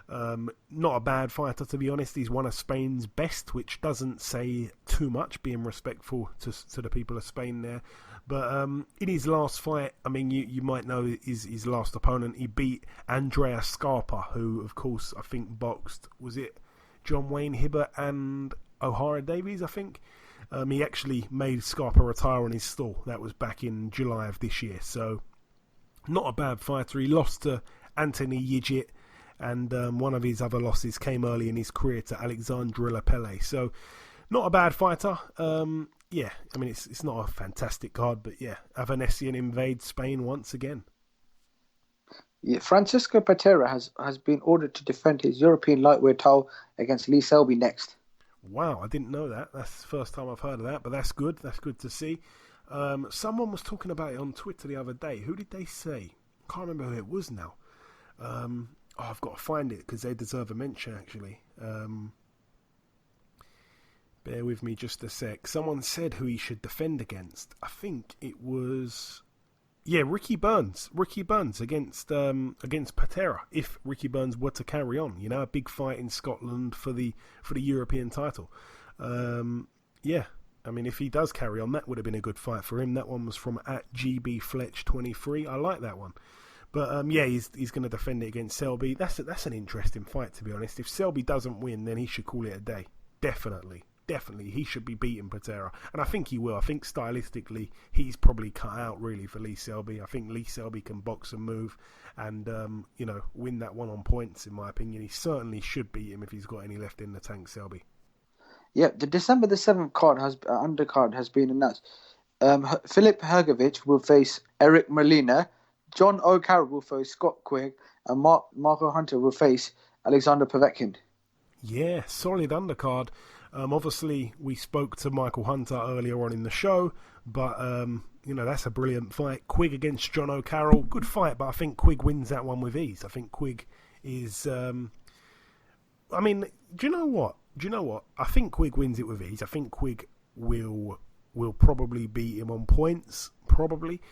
Not a bad fighter, to be honest. He's one of Spain's best, which doesn't say too much, being respectful to the people of Spain there. But in his last fight, I mean, you might know his last opponent. He beat Andrea Scarpa, who, of course, I think boxed, was it John Wayne Hibbert and O'Hara Davies, I think? He actually made Scarpa retire on his stall. That was back in July of this year. So, not a bad fighter. He lost to Anthony Yigit, and one of his other losses came early in his career to Alexandre Lepelle. So, not a bad fighter. I mean, it's not a fantastic card, but Avanesian invades Spain once again. Yeah, Francisco Patera has been ordered to defend his European lightweight title against Lee Selby next. Wow, I didn't know that. That's the first time I've heard of that, but that's good. That's good to see. Someone was talking about it on Twitter the other day. Who did they say? I can't remember who it was now. I've got to find it because they deserve a mention, actually. Bear with me just a sec. Someone said who he should defend against. I think it was Yeah, Ricky Burns against Patera. If Ricky Burns were to carry on, a big fight in Scotland for the European title. Yeah, I mean, if he does carry on, that would have been a good fight for him. That one was from @GBFletch23. I like that one. But yeah, he's going to defend it against Selby. That's an interesting fight, to be honest. If Selby doesn't win, then he should call it a day. Definitely, he should be beating Patera, and I think he will. I think stylistically, he's probably cut out really for Lee Selby. I think Lee Selby can box and move, and win that one on points. In my opinion, he certainly should beat him if he's got any left in the tank. Selby. Yeah, the December the 7th undercard has been announced. Filip Hrgović will face Eric Molina. John O'Carroll will face Scott Quigg, and Marco Hunter will face Alexander Povetkin. Yeah, solid undercard. Obviously, we spoke to Michael Hunter earlier on in the show, but that's a brilliant fight. Quigg against John O'Carroll, good fight, but I think Quigg wins that one with ease. I think Quigg is. Do you know what? I think Quigg wins it with ease. I think Quigg will probably beat him on points, probably.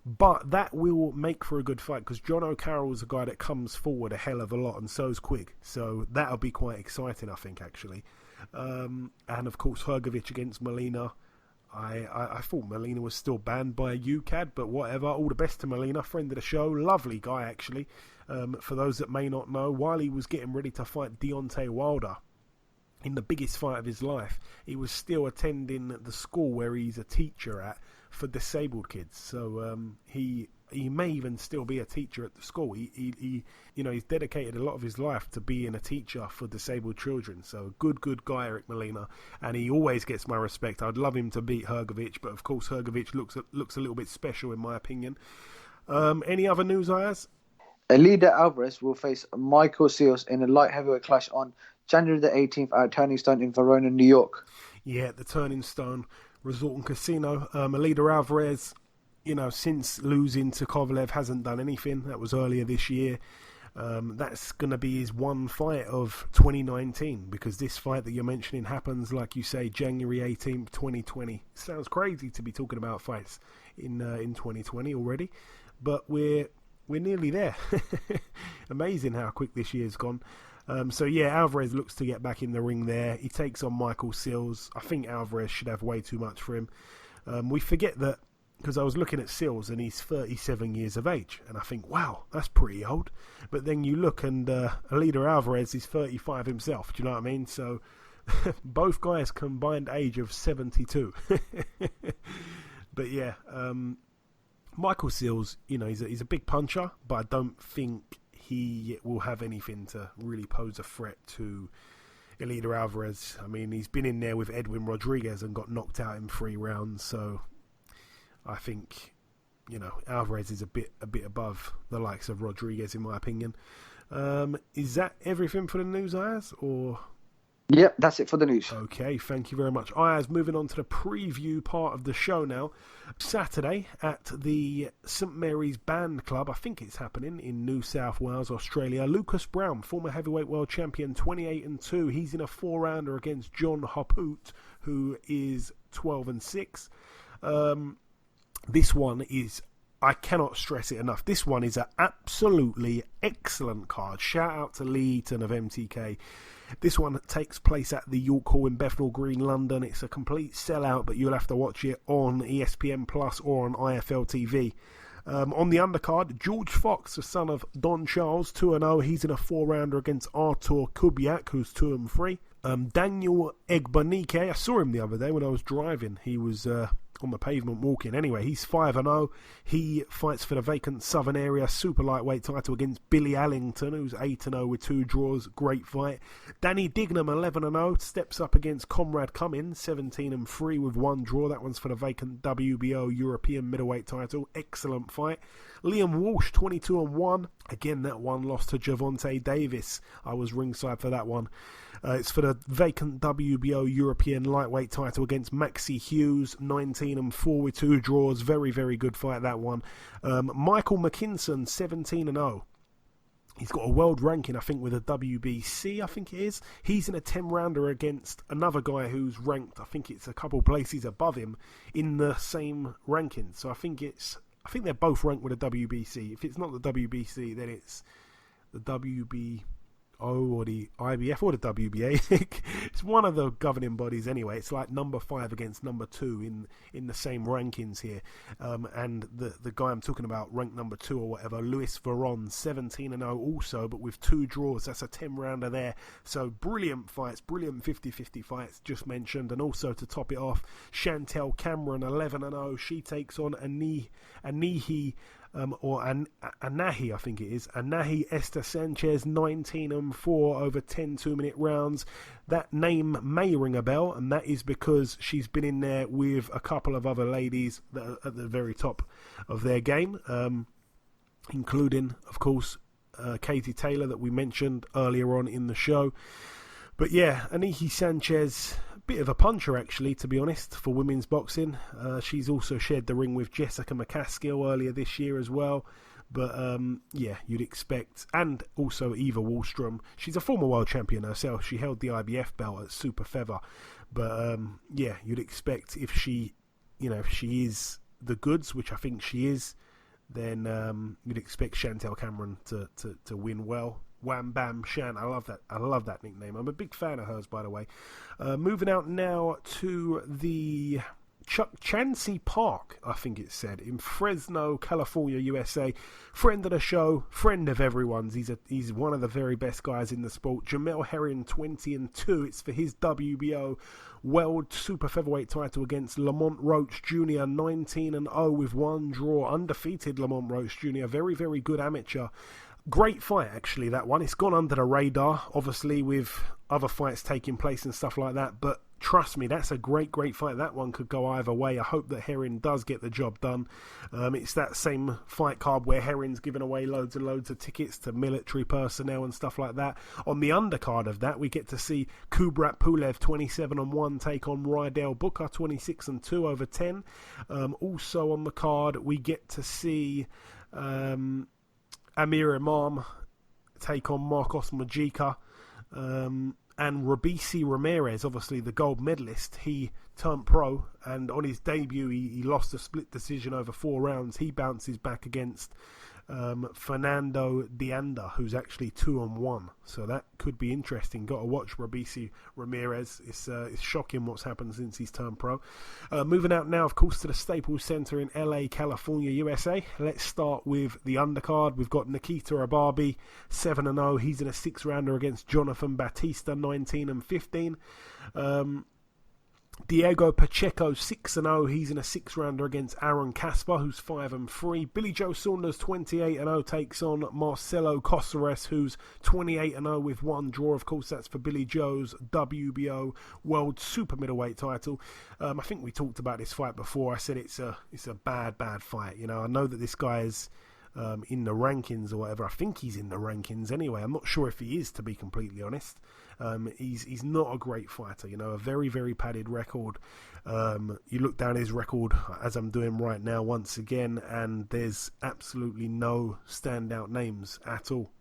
But that will make for a good fight because John O'Carroll is a guy that comes forward a hell of a lot, and so's Quigg. So that'll be quite exciting, I think, actually. And of course, Hrgović against Molina. I thought Molina was still banned by UCAD, but whatever. All the best to Molina, friend of the show, lovely guy actually. For those that may not know, while he was getting ready to fight Deontay Wilder in the biggest fight of his life, he was still attending the school where he's a teacher at for disabled kids. So he may even still be a teacher at the school. He's dedicated a lot of his life to being a teacher for disabled children. So good guy, Eric Molina, and he always gets my respect. I'd love him to beat Hrgović, but of course Hrgović looks a little bit special in my opinion. Any other news, Ayaz? Elida Alvarez will face Michael Seals in a light heavyweight clash on January the 18th at Turning Stone in Verona, New York. Yeah, the Turning Stone Resort and Casino. Elida Alvarez, since losing to Kovalev, hasn't done anything. That was earlier this year. That's going to be his one fight of 2019 because this fight that you're mentioning happens, like you say, January 18th, 2020. Sounds crazy to be talking about fights in 2020 already, but we're nearly there. Amazing how quick this year's gone. So yeah, Alvarez looks to get back in the ring there. He takes on Michael Seals. I think Alvarez should have way too much for him. We forget that because I was looking at Seals and he's 37 years of age, and I think, wow, that's pretty old. But then you look and Elida Alvarez is 35 himself. Do you know what I mean? So both guys combined age of 72. But yeah, Michael Seals, he's a big puncher, but I don't think he will have anything to really pose a threat to Elida Alvarez. I mean, he's been in there with Edwin Rodriguez and got knocked out in 3 rounds, so I think, Alvarez is a bit above the likes of Rodriguez, in my opinion. Is that everything for the news, Ayaz, or? Yep, that's it for the news. Okay, thank you very much. Ayaz, moving on to the preview part of the show now. Saturday at the St Mary's Band Club, I think it's happening in New South Wales, Australia. Lucas Brown, former heavyweight world champion, 28-2. He's in a 4-rounder against John Hoput, who is 12-6. This one is, I cannot stress it enough, this one is an absolutely excellent card. Shout out to Lee Eaton of MTK. This one takes place at the York Hall in Bethnal Green, London. It's a complete sellout, but you'll have to watch it on ESPN Plus or on IFL TV. On the undercard, George Fox, the son of Don Charles, 2-0. He's in a 4-rounder against Artur Kubiak, who's 2-3. Daniel Egbanike, I saw him the other day when I was driving. He was on the pavement walking. Anyway, he's 5-0. He fights for the vacant Southern Area Super-Lightweight title against Billy Allington, who's 8-0 with 2 draws. Great fight. Danny Dignam, 11-0, steps up against Conrad Cummins, 17-3 with 1 draw. That one's for the vacant WBO European Middleweight title. Excellent fight. Liam Walsh, 22-1. Again, that one lost to Gervonta Davis. I was ringside for that one. It's for the vacant WBO European Lightweight title against Maxie Hughes, 19-4 with 2 draws. Very, very good fight, that one. Michael McKinson, 17-0. He's got a world ranking, I think, with a WBC, I think it is. He's in a 10-rounder against another guy who's ranked, I think it's a couple places above him in the same ranking. So I think it's I think they're both ranked with the WBC. If it's not the WBC, then it's the WBO or the IBF or the WBA. It's one of the governing bodies anyway. It's like number 5 against number 2 in the same rankings here. And the guy I'm talking about, ranked number 2 or whatever, Luis Veron, 17-0 also, but with 2 draws. That's a 10-rounder there. So brilliant fights, brilliant 50-50 fights just mentioned. And also to top it off, Chantel Cameron, 11-0. She takes on Anahi, I think it is. Anahi Esther Sanchez, 19-4 over 10 2-minute rounds. That name may ring a bell, and that is because she's been in there with a couple of other ladies that are at the very top of their game, including, of course, Katie Taylor that we mentioned earlier on in the show. But yeah, Anahi Sanchez, bit of a puncher actually, to be honest, for women's boxing. She's also shared the ring with Jessica McCaskill earlier this year as well. But yeah, you'd expect, and also Eva Wallstrom. She's a former world champion herself. She held the IBF belt at super feather. But yeah, you'd expect if she is the goods, which I think she is, then you'd expect Chantel Cameron to win well. Wham Bam Shan, I love that nickname. I'm a big fan of hers, by the way. Moving out now to the Chansey Park, I think it said, in Fresno, California, USA. Friend of the show, friend of everyone's. He's one of the very best guys in the sport. Jamel Herring, 20-2. It's for his WBO World Super Featherweight title against Lamont Roach Jr., 19-0 with 1 draw. Undefeated Lamont Roach Jr., very, very good amateur. Great fight, actually, that one. It's gone under the radar, obviously, with other fights taking place and stuff like that. But trust me, that's a great, great fight. That one could go either way. I hope that Herring does get the job done. It's that same fight card where Herring's giving away loads and loads of tickets to military personnel and stuff like that. On the undercard of that, we get to see Kubrat Pulev, 27-1, take on Rydell Booker, 26-2 over 10. Also on the card, we get to see Amir Imam take on Marcos Majica, and Jose Ramirez, obviously the gold medalist. He turned pro, and on his debut he lost a split decision over 4 rounds. He bounces back against Fernando Dianda, who's actually 2-1, so that could be interesting. Got to watch Jose Ramirez. It's shocking what's happened since he's turned pro. Moving out now, of course, to the Staples Center in LA, California, USA. Let's start with the undercard. We've got Nikita Ababi, 7-0. He's in a 6-rounder against Jonathan Batista, 19-15. Diego Pacheco, 6-0. He's in a 6-rounder against Aaron Casper, who's 5-3. Billy Joe Saunders, 28-0, takes on Marcelo Cosares, who's 28-0 with 1 draw. Of course, that's for Billy Joe's WBO World Super Middleweight title. I think we talked about this fight before. I said it's a bad fight. You know, I know that this guy is in the rankings or whatever. I think he's in the rankings anyway. I'm not sure if he is, to be completely honest. He's not a great fighter, you know, a very, very padded record. You look down his record, as I'm doing right now once again, and there's absolutely no standout names at all.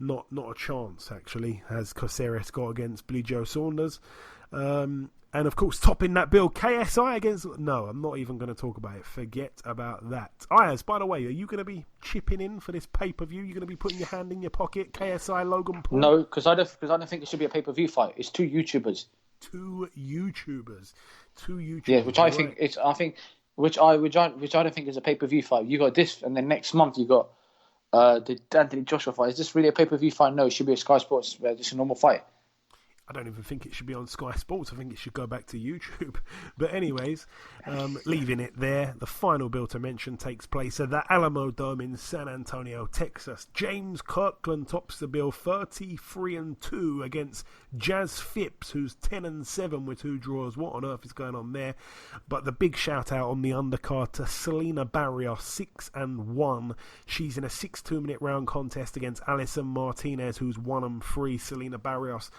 Not a chance, actually, has Cosares got against Billy Joe Saunders. And of course, topping that bill, KSI against... No, I'm not even going to talk about it. Forget about that. Ayaz, by the way, are you going to be chipping in for this pay-per-view? You're going to be putting your hand in your pocket? KSI, Logan Paul? No, because I don't think it should be a pay-per-view fight. It's 2 YouTubers. Two YouTubers. Yeah, which I think it's... Which I don't think is a pay-per-view fight. You got this, and then next month you got the Anthony Joshua fight. Is this really a pay-per-view fight? No, it should be a Sky Sports, just a normal fight. I don't even think it should be on Sky Sports. I think it should go back to YouTube. But anyways, leaving it there, the final bill to mention takes place at the Alamo Dome in San Antonio, Texas. James Kirkland tops the bill, 33-2 against Jazz Phipps, who's 10-7 with 2 draws. What on earth is going on there? But the big shout out on the undercard to Selena Barrios, 6-1. She's in a 6 2-minute round contest against Alison Martinez, who's 1-3. Selena Barrios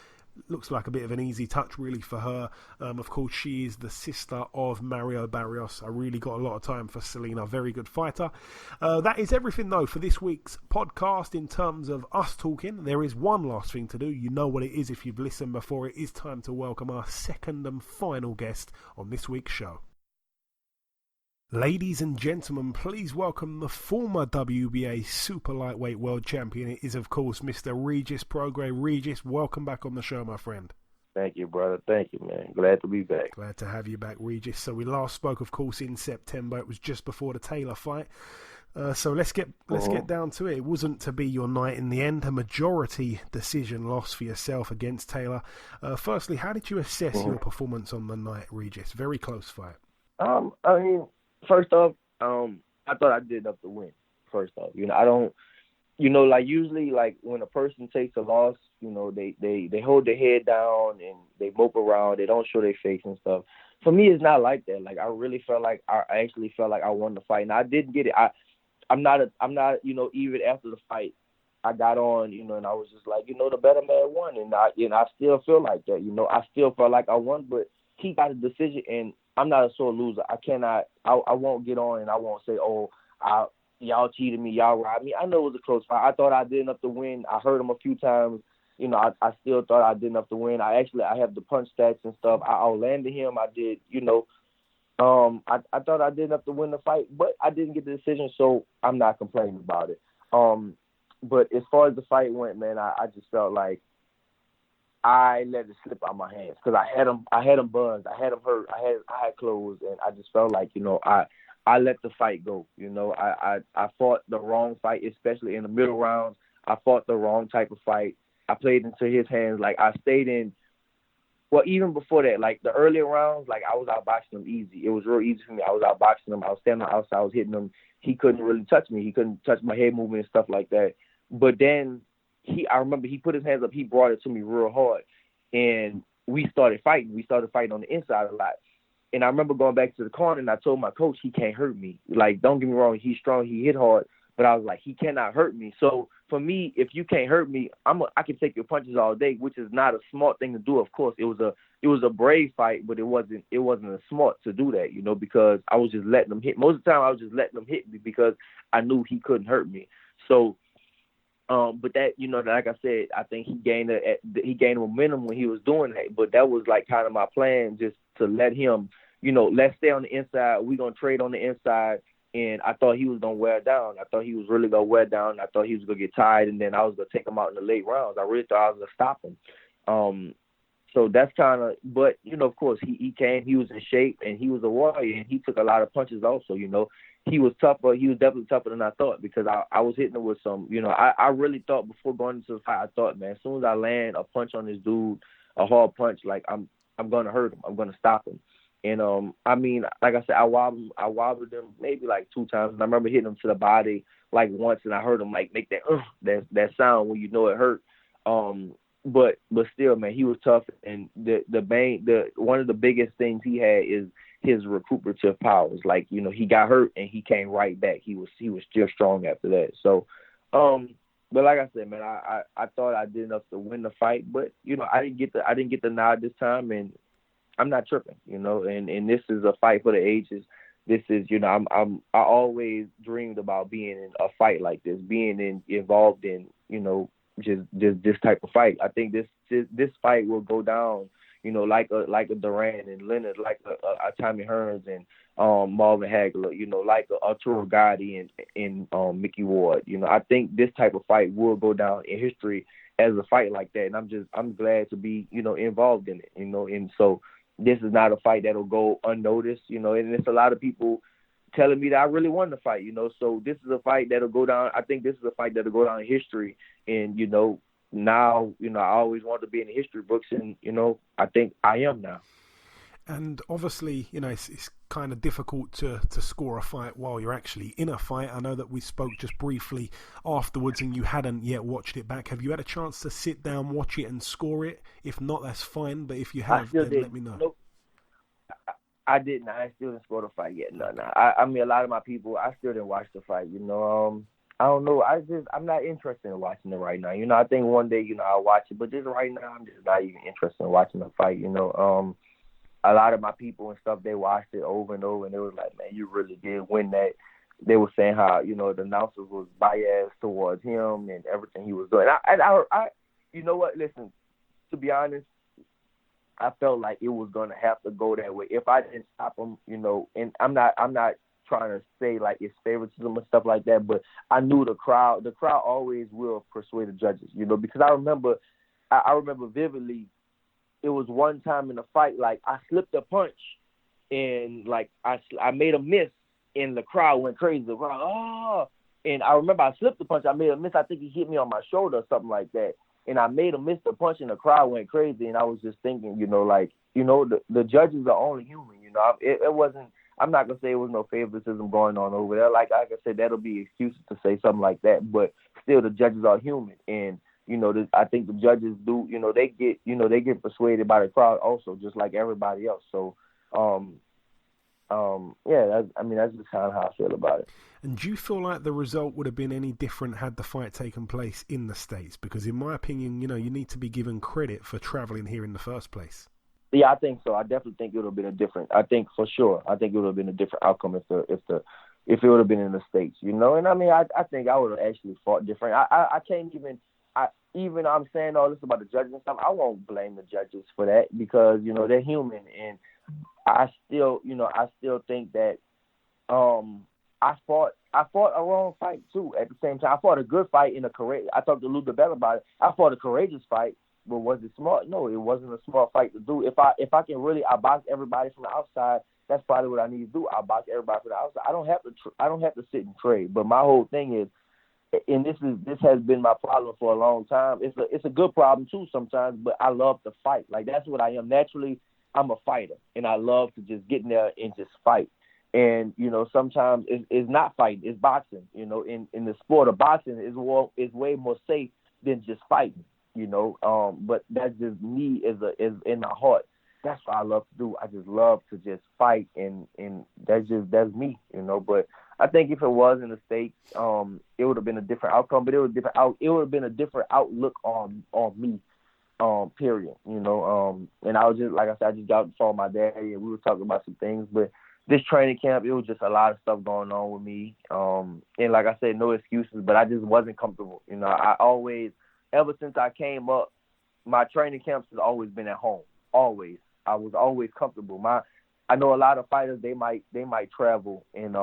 looks like a bit of an easy touch, really, for her. Of course, she is the sister of Mario Barrios. I really got a lot of time for Selena. Very good fighter. That is everything, though, for this week's podcast in terms of us talking. There is one last thing to do. You know what it is if you've listened before. It is time to welcome our second and final guest on this week's show. Ladies and gentlemen, please welcome the former WBA Super-Lightweight World Champion. It is, of course, Mr. Regis Prograis. Regis, welcome back on the show, my friend. Thank you, brother. Thank you, man. Glad to be back. Glad to have you back, Regis. So we last spoke, of course, in September. It was just before the Taylor fight. So let's get down to it. It wasn't to be your night in the end. A majority decision loss for yourself against Taylor. Firstly, how did you assess your performance on the night, Regis? Very close fight. I mean, first off, I thought I did enough to win. First off, I don't, like usually, like when a person takes a loss, they hold their head down and they mope around. They don't show their face and stuff. For me, it's not like that. Like I really felt like I won the fight, and I didn't get it. I'm not, even after the fight, I got on, and I was just like, the better man won, and I still feel like that. I still felt like I won, but he got a decision, and I'm not a sore loser. I won't get on and I won't say, y'all cheated me, y'all robbed me. I know it was a close fight. I thought I did enough to win. I heard him a few times. I still thought I did enough to win. I have the punch stats and stuff. I outlanded him. I did, I thought I did enough to win the fight, but I didn't get the decision, so I'm not complaining about it. But as far as the fight went, man, I just felt like I let it slip out my hands because I had him buzzed, I had him hurt, I had clothes, and I just felt like I let the fight go. I fought the wrong fight, especially in the middle rounds. I fought the wrong type of fight. I played into his hands. Like I stayed in. Well, even before that, like the earlier rounds, like I was outboxing him easy. It was real easy for me. I was outboxing him. I was standing on the outside. I was hitting him. He couldn't really touch me. He couldn't touch my head movement and stuff like that. But then I remember he put his hands up. He brought it to me real hard, and we started fighting. We started fighting on the inside a lot. And I remember going back to the corner, and I told my coach, he can't hurt me. Like, don't get me wrong, he's strong, he hit hard, but I was like, he cannot hurt me. So for me, if you can't hurt me, I can take your punches all day, which is not a smart thing to do. Of course, it was a brave fight, but it wasn't a smart to do that, because I was just letting him hit. Most of the time, I was just letting him hit me because I knew he couldn't hurt me. So, but that, like I said, I think he gained momentum when he was doing that. But that was like kind of my plan, just to let him, let's stay on the inside. We're going to trade on the inside. And I thought he was going to wear down. I thought he was really going to wear down. I thought he was going to get tired, and then I was going to take him out in the late rounds. I really thought I was going to stop him. So that's kind of, but, of course, he came, he was in shape, and he was a warrior, and he took a lot of punches also, He was tougher. He was definitely tougher than I thought because I was hitting him with some, I really thought before going into the fight, I thought, man, as soon as I land a punch on this dude, a hard punch, like I'm going to hurt him. I'm going to stop him. And, I mean, like I said, I wobbled him maybe like 2 times. And I remember hitting him to the body like once, and I heard him like make that sound when it hurt. But still, man, he was tough. And one of the biggest things he had is his recuperative powers. Like, he got hurt and he came right back. He was still strong after that. So, but like I said, man, I thought I did enough to win the fight, but I didn't get the nod this time, and I'm not tripping, and this is a fight for the ages. This is, I always dreamed about being in a fight like this, being involved in, just this type of fight. I think this fight will go down, like a Duran and Leonard, like a Tommy Hearns and Marvin Hagler, like a Arturo Gotti and Mickey Ward. I think this type of fight will go down in history as a fight like that, and I'm glad to be, involved in it, and so this is not a fight that'll go unnoticed, and it's a lot of people telling me that I really won the fight, so this is a fight that'll go down. I think this is a fight that'll go down in history, and, now, I always wanted to be in the history books, and, I think I am now. And obviously, it's kind of difficult to score a fight while you're actually in a fight. I know that we spoke just briefly afterwards and you hadn't yet watched it back. Have you had a chance to sit down, watch it and score it? If not, that's fine. But if you have, then let me know. Nope. I didn't. I still didn't score the fight yet. No. I mean, a lot of my people, I still didn't watch the fight. I don't know. I'm not interested in watching it right now. I think one day, I'll watch it. But just right now, I'm just not even interested in watching the fight. A lot of my people and stuff, they watched it over and over, and they was like, man, you really did win that. They were saying how, the announcers was biased towards him and everything he was doing. I you know what? Listen, to be honest, I felt like it was going to have to go that way. If I didn't stop him, and I'm not trying to say like it's favoritism and stuff like that, but I knew the crowd always will persuade the judges, you know, because I remember vividly, it was one time in the fight, like I slipped a punch and like I made a miss and the crowd went crazy. The crowd, oh, and I remember I slipped the punch, I made a miss, I think he hit me on my shoulder or something like that. And I made a miss the punch and the crowd went crazy, and I was just thinking, you know, like, you know, the judges are only human, you know. It wasn't, I'm not going to say it was no favoritism going on over there. Like I said, that'll be excuses to say something like that, but still the judges are human. And, you know, I think the judges do, you know, they get persuaded by the crowd also, just like everybody else. So, yeah, that's just kind of how I feel about it. And do you feel like the result would have been any different had the fight taken place in the States? Because in my opinion, you know, you need to be given credit for traveling here in the first place. Yeah, I think so. I definitely think it would have been a different. I think for sure. I think it would have been a different outcome if it would have been in the States, you know. And I mean, I think I would have actually fought different. I can't even. Even I'm saying all this about the judges and stuff. I won't blame the judges for that because you know they're human, and I still think that I fought a wrong fight too. At the same time, I fought a good fight in a courageous. I talked to Lou DeBell about it. I fought a courageous fight. But was it smart? No, it wasn't a smart fight to do. If I can really, I box everybody from the outside. That's probably what I need to do. I box everybody from the outside. I don't have to sit and trade. But my whole thing is, and this has been my problem for a long time. It's a good problem too sometimes. But I love to fight. Like that's what I am naturally. I'm a fighter, and I love to just get in there and just fight. And you know, sometimes it's not fighting. It's boxing. You know, in the sport of boxing is way more safe than just fighting. You know, but that's just me is in my heart. That's what I love to do. I just love to just fight, and that's me, you know. But I think if it was in the States, it would have been a different outcome. But it would have been a different outlook on me, period. You know, and I was just like I said, I just got to follow my daddy, and we were talking about some things. But this training camp, it was just a lot of stuff going on with me. And like I said, no excuses, but I just wasn't comfortable. You know, I always. Ever since I came up, my training camps has always been at home. Always, I was always comfortable. I know a lot of fighters they might travel and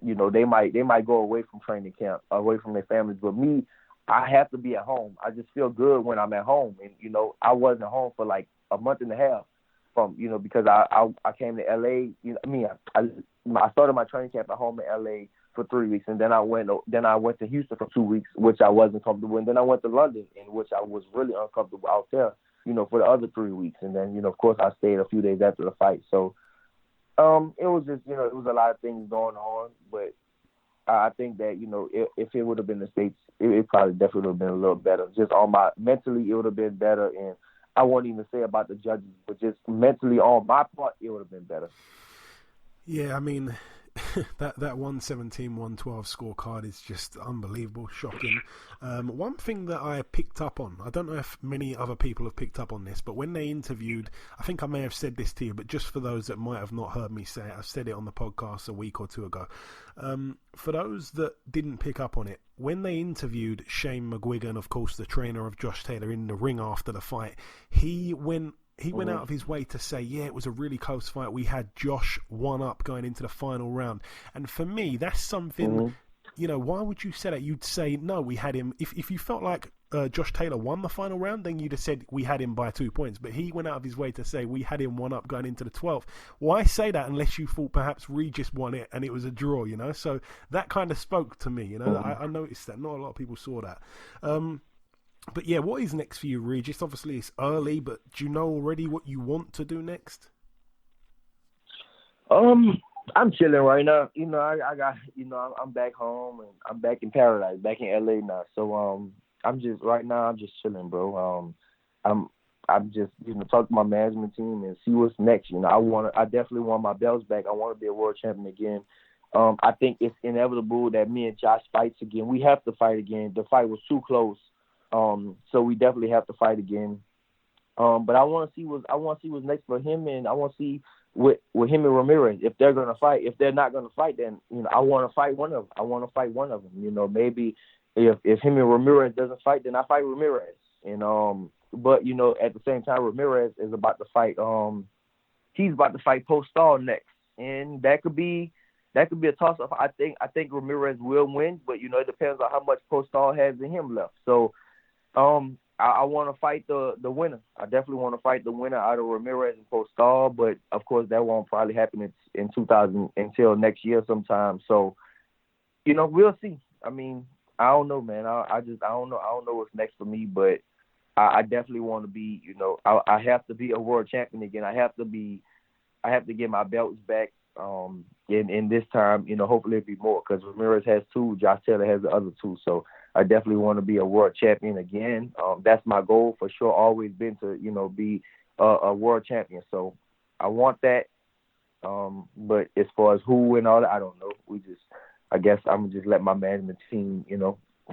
you know they might go away from training camp, away from their families. But me, I have to be at home. I just feel good when I'm at home. And you know, I wasn't home for like a month and a half because I came to LA. You know, I started my training camp at home in LA for 3 weeks, and then I went to Houston for 2 weeks, which I wasn't comfortable, and then I went to London, in which I was really uncomfortable out there, you know, for the other 3 weeks, and then you know, of course, I stayed a few days after the fight. So, it was just, you know, it was a lot of things going on, but I think that, you know, if it would have been the States, it probably definitely would have been a little better. Just mentally, it would have been better, and I won't even say about the judges, but just mentally on my part, it would have been better. Yeah, I mean, that 117-112 scorecard is just unbelievable, shocking. One thing that I picked up on, I don't know if many other people have picked up on this, but when they interviewed, I think I may have said this to you, but just for those that might have not heard me say it, I said it on the podcast a week or two ago. For those that didn't pick up on it, when they interviewed Shane McGuigan, of course the trainer of Josh Taylor, in the ring after the fight, he went out of his way to say, yeah, it was a really close fight. We had Josh one up going into the final round. And for me, that's something, you know, why would you say that? You'd say, no, we had him. If you felt like Josh Taylor won the final round, then you'd have said we had him by 2 points. But he went out of his way to say we had him one up going into the 12th. Why say that unless you thought perhaps Regis won it and it was a draw, you know? So that kind of spoke to me, you know? I noticed that. Not a lot of people saw that. But yeah, what is next for you, Regis? Obviously, it's early, but do you know already what you want to do next? I'm chilling right now. You know, I got, you know, I'm back home and I'm back in paradise, back in LA now. So I'm just chilling, bro. I'm just, you know, talk to my management team and see what's next. You know, I definitely want my belts back. I want to be a world champion again. I think it's inevitable that me and Josh fights again. We have to fight again. The fight was too close. So we definitely have to fight again. But I want to see what's next for him, and I want to see with him and Ramirez if they're gonna fight. If they're not gonna fight, then you know I want to fight one of them. You know, maybe if him and Ramirez doesn't fight, then I fight Ramirez. And but you know, at the same time, Ramirez is about to fight. He's about to fight Postal next, and that could be that could be a toss up. I think Ramirez will win, but it depends on how much Postol has in him left. So I want to fight the winner. I definitely want to fight the winner out of Ramirez and Postol, but of course that won't probably happen in 2000 until next year sometime. So we'll see. I mean, I don't know, man. I don't know. I don't know what's next for me, but I definitely want to be. I have to be a world champion again. I have to get my belts back. In this time, hopefully it'll be more, because Ramirez has 2, Josh Taylor has the other 2. So I definitely want to be a world champion again. That's my goal for sure. Always been to, be a world champion. So I want that. But as far as who and all that, I don't know. I guess I'm gonna just let my management team,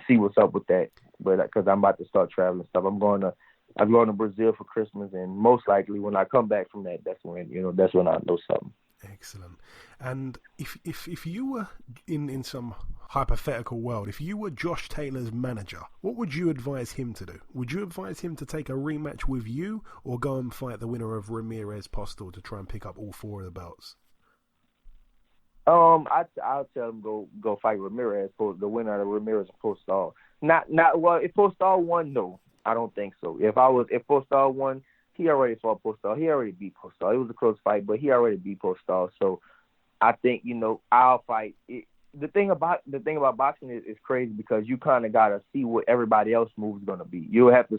see what's up with that. But because I'm about to start traveling stuff, I'm going to Brazil for Christmas, and most likely when I come back from that, that's when I know something. Excellent. And if you were in some hypothetical world, if you were Josh Taylor's manager, what would you advise him to do? Would you advise him to take a rematch with you, or go and fight the winner of Ramirez Postol to try and pick up all 4 of the belts? I'll tell him go fight Ramirez, the winner of Ramirez and Postol. If Postol won, no, I don't think so. If Postol won, he already fought Postol. He already beat Postol. It was a close fight, but he already beat Postol. So I think I'll fight. The thing about boxing is crazy, because you kind of gotta see what everybody else's move is gonna be. You have to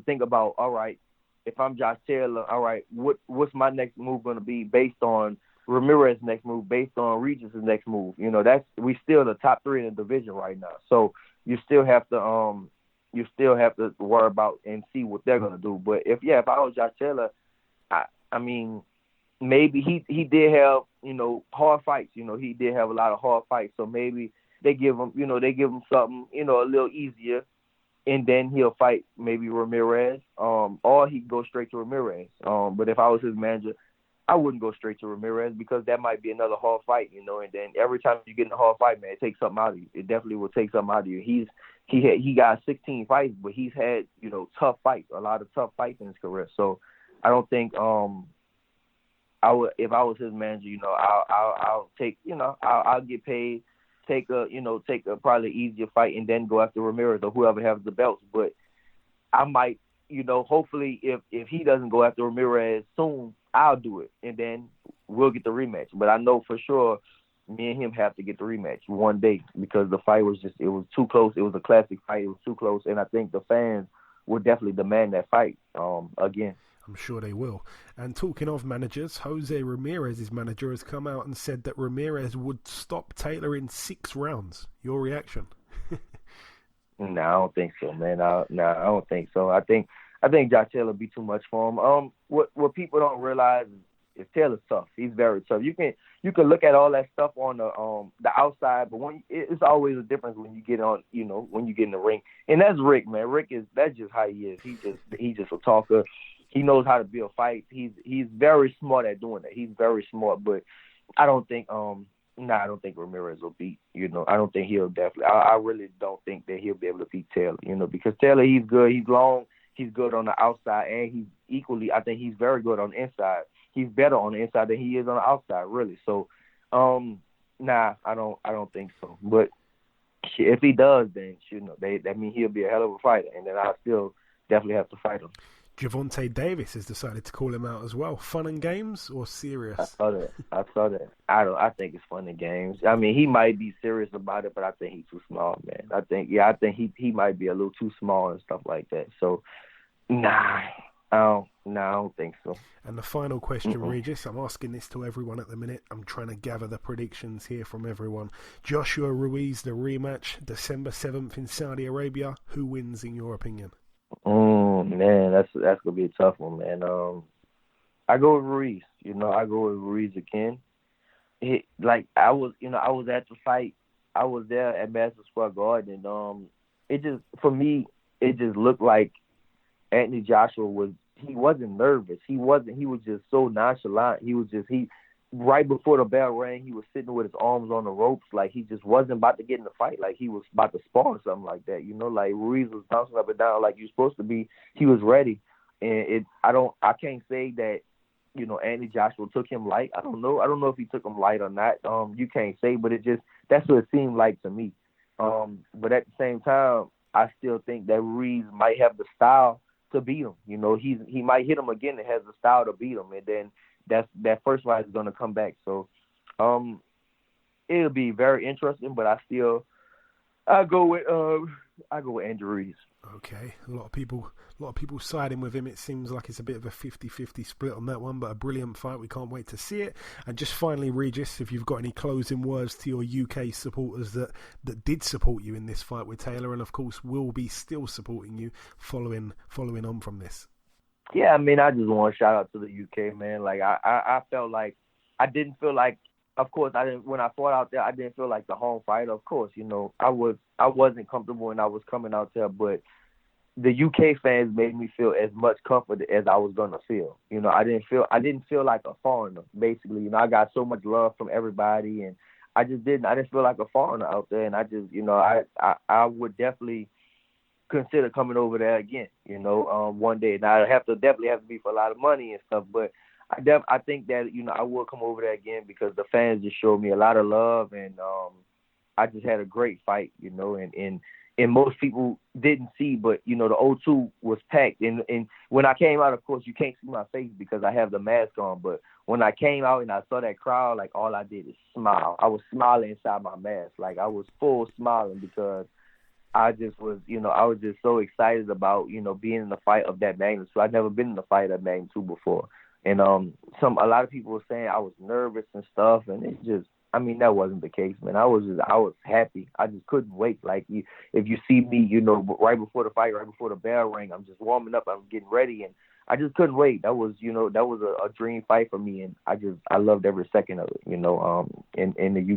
think about, all right, if I'm Josh Taylor, all right, what's my next move gonna be based on Ramirez's next move, based on Regis' next move. We still the top 3 in the division right now. So you still have to worry about and see what they're gonna do. But if I was Josh Taylor, I mean, maybe he did have hard fights. He did have a lot of hard fights. So maybe they give him something a little easier, and then he'll fight maybe Ramirez, or he can go straight to Ramirez. But if I was his manager, I wouldn't go straight to Ramirez, because that might be another hard fight, and then every time you get in a hard fight, man, it takes something out of you. It definitely will take something out of you. He got 16 fights, but he's had, tough fights, a lot of tough fights in his career. So I don't think I would, if I was his manager, I'll take, I'll get paid, take a probably easier fight, and then go after Ramirez or whoever has the belts. But I might, hopefully if he doesn't go after Ramirez soon, I'll do it, and then we'll get the rematch. But I know for sure me and him have to get the rematch one day, because the fight was it was too close. It was a classic fight. It was too close, and I think the fans will definitely demand that fight again. I'm sure they will. And talking of managers, Jose Ramirez's manager has come out and said that Ramirez would stop Taylor in 6 rounds. Your reaction? No, I don't think so, man. I don't think so. I think Josh Taylor would be too much for him. What people don't realize is Taylor's tough. He's very tough. You can look at all that stuff on the outside, but it's always a difference when you get on, when you get in the ring. And that's Rick, man. That's just how he is. He's just a talker. He knows how to build fights. He's very smart at doing that. He's very smart, but I don't think I don't think Ramirez will beat. I don't think he'll definitely. I really don't think that he'll be able to beat Taylor. Because Taylor, he's good. He's long. He's good on the outside, and he's equally. I think he's very good on the inside. He's better on the inside than he is on the outside, really. So, I don't think so. But if he does, then that means he'll be a hell of a fighter, and then I still definitely have to fight him. Gervonta Davis has decided to call him out as well. Fun and games or serious? I saw that. I think it's fun and games. I mean, he might be serious about it, but I think he's too small, man. I think he might be a little too small and stuff like that. So, I don't think so. And the final question, Regis, I'm asking this to everyone at the minute. I'm trying to gather the predictions here from everyone. Joshua Ruiz, the rematch, December 7th in Saudi Arabia. Who wins, in your opinion? Man, that's gonna be a tough one, man. I go with Ruiz. I go with Ruiz again. I was at the fight. I was there at Madison Square Garden, and it just looked like Anthony Joshua he wasn't nervous. He was just so nonchalant. Right before the bell rang, he was sitting with his arms on the ropes, like he just wasn't about to get in the fight, like he was about to spar or something like that. Like Ruiz was bouncing up and down like you're supposed to be. He was ready, and I can't say that Anthony Joshua took him light. I don't know if he took him light or not. You can't say, but that's what it seemed like to me. But at the same time, I still think that Ruiz might have the style to beat him. He might hit him again and has the style to beat him, and then that first fight is going to come back. So it'll be very interesting, but I go with Andrew Ruiz. Okay, a lot of people siding with him. It seems like it's a bit of a 50-50 split on that one, but a brilliant fight. We can't wait to see it. And just finally, Regis, if you've got any closing words to your UK supporters that did support you in this fight with Taylor, and of course will be still supporting you following on from this. Yeah, I mean, I just want to shout out to the UK, man. Like I felt like I didn't feel like. Of course, when I fought out there, I didn't feel like the home fighter. Of course, I wasn't comfortable when I was coming out there, but the UK fans made me feel as much comfort as I was gonna feel. I didn't feel like a foreigner. Basically, I got so much love from everybody, and I didn't feel like a foreigner out there, and I just, I would definitely consider coming over there again. One day. Now it definitely have to be for a lot of money and stuff, but I think that, I will come over there again because the fans just showed me a lot of love, and I just had a great fight, and most people didn't see, but, the O2 was packed. And when I came out, of course, you can't see my face because I have the mask on, but when I came out and I saw that crowd, like, all I did is smile. I was smiling inside my mask. Like, I was full smiling because I just was, I was just so excited about, being in the fight of that magnitude. I'd never been in a fight of that magnitude before. And a lot of people were saying I was nervous and stuff, and it's just, that wasn't the case, man. I was happy. I just couldn't wait. Like, if you see me, right before the fight, right before the bell rang, I'm just warming up, I'm getting ready, and I just couldn't wait. That was, a dream fight for me, and I loved every second of it. And the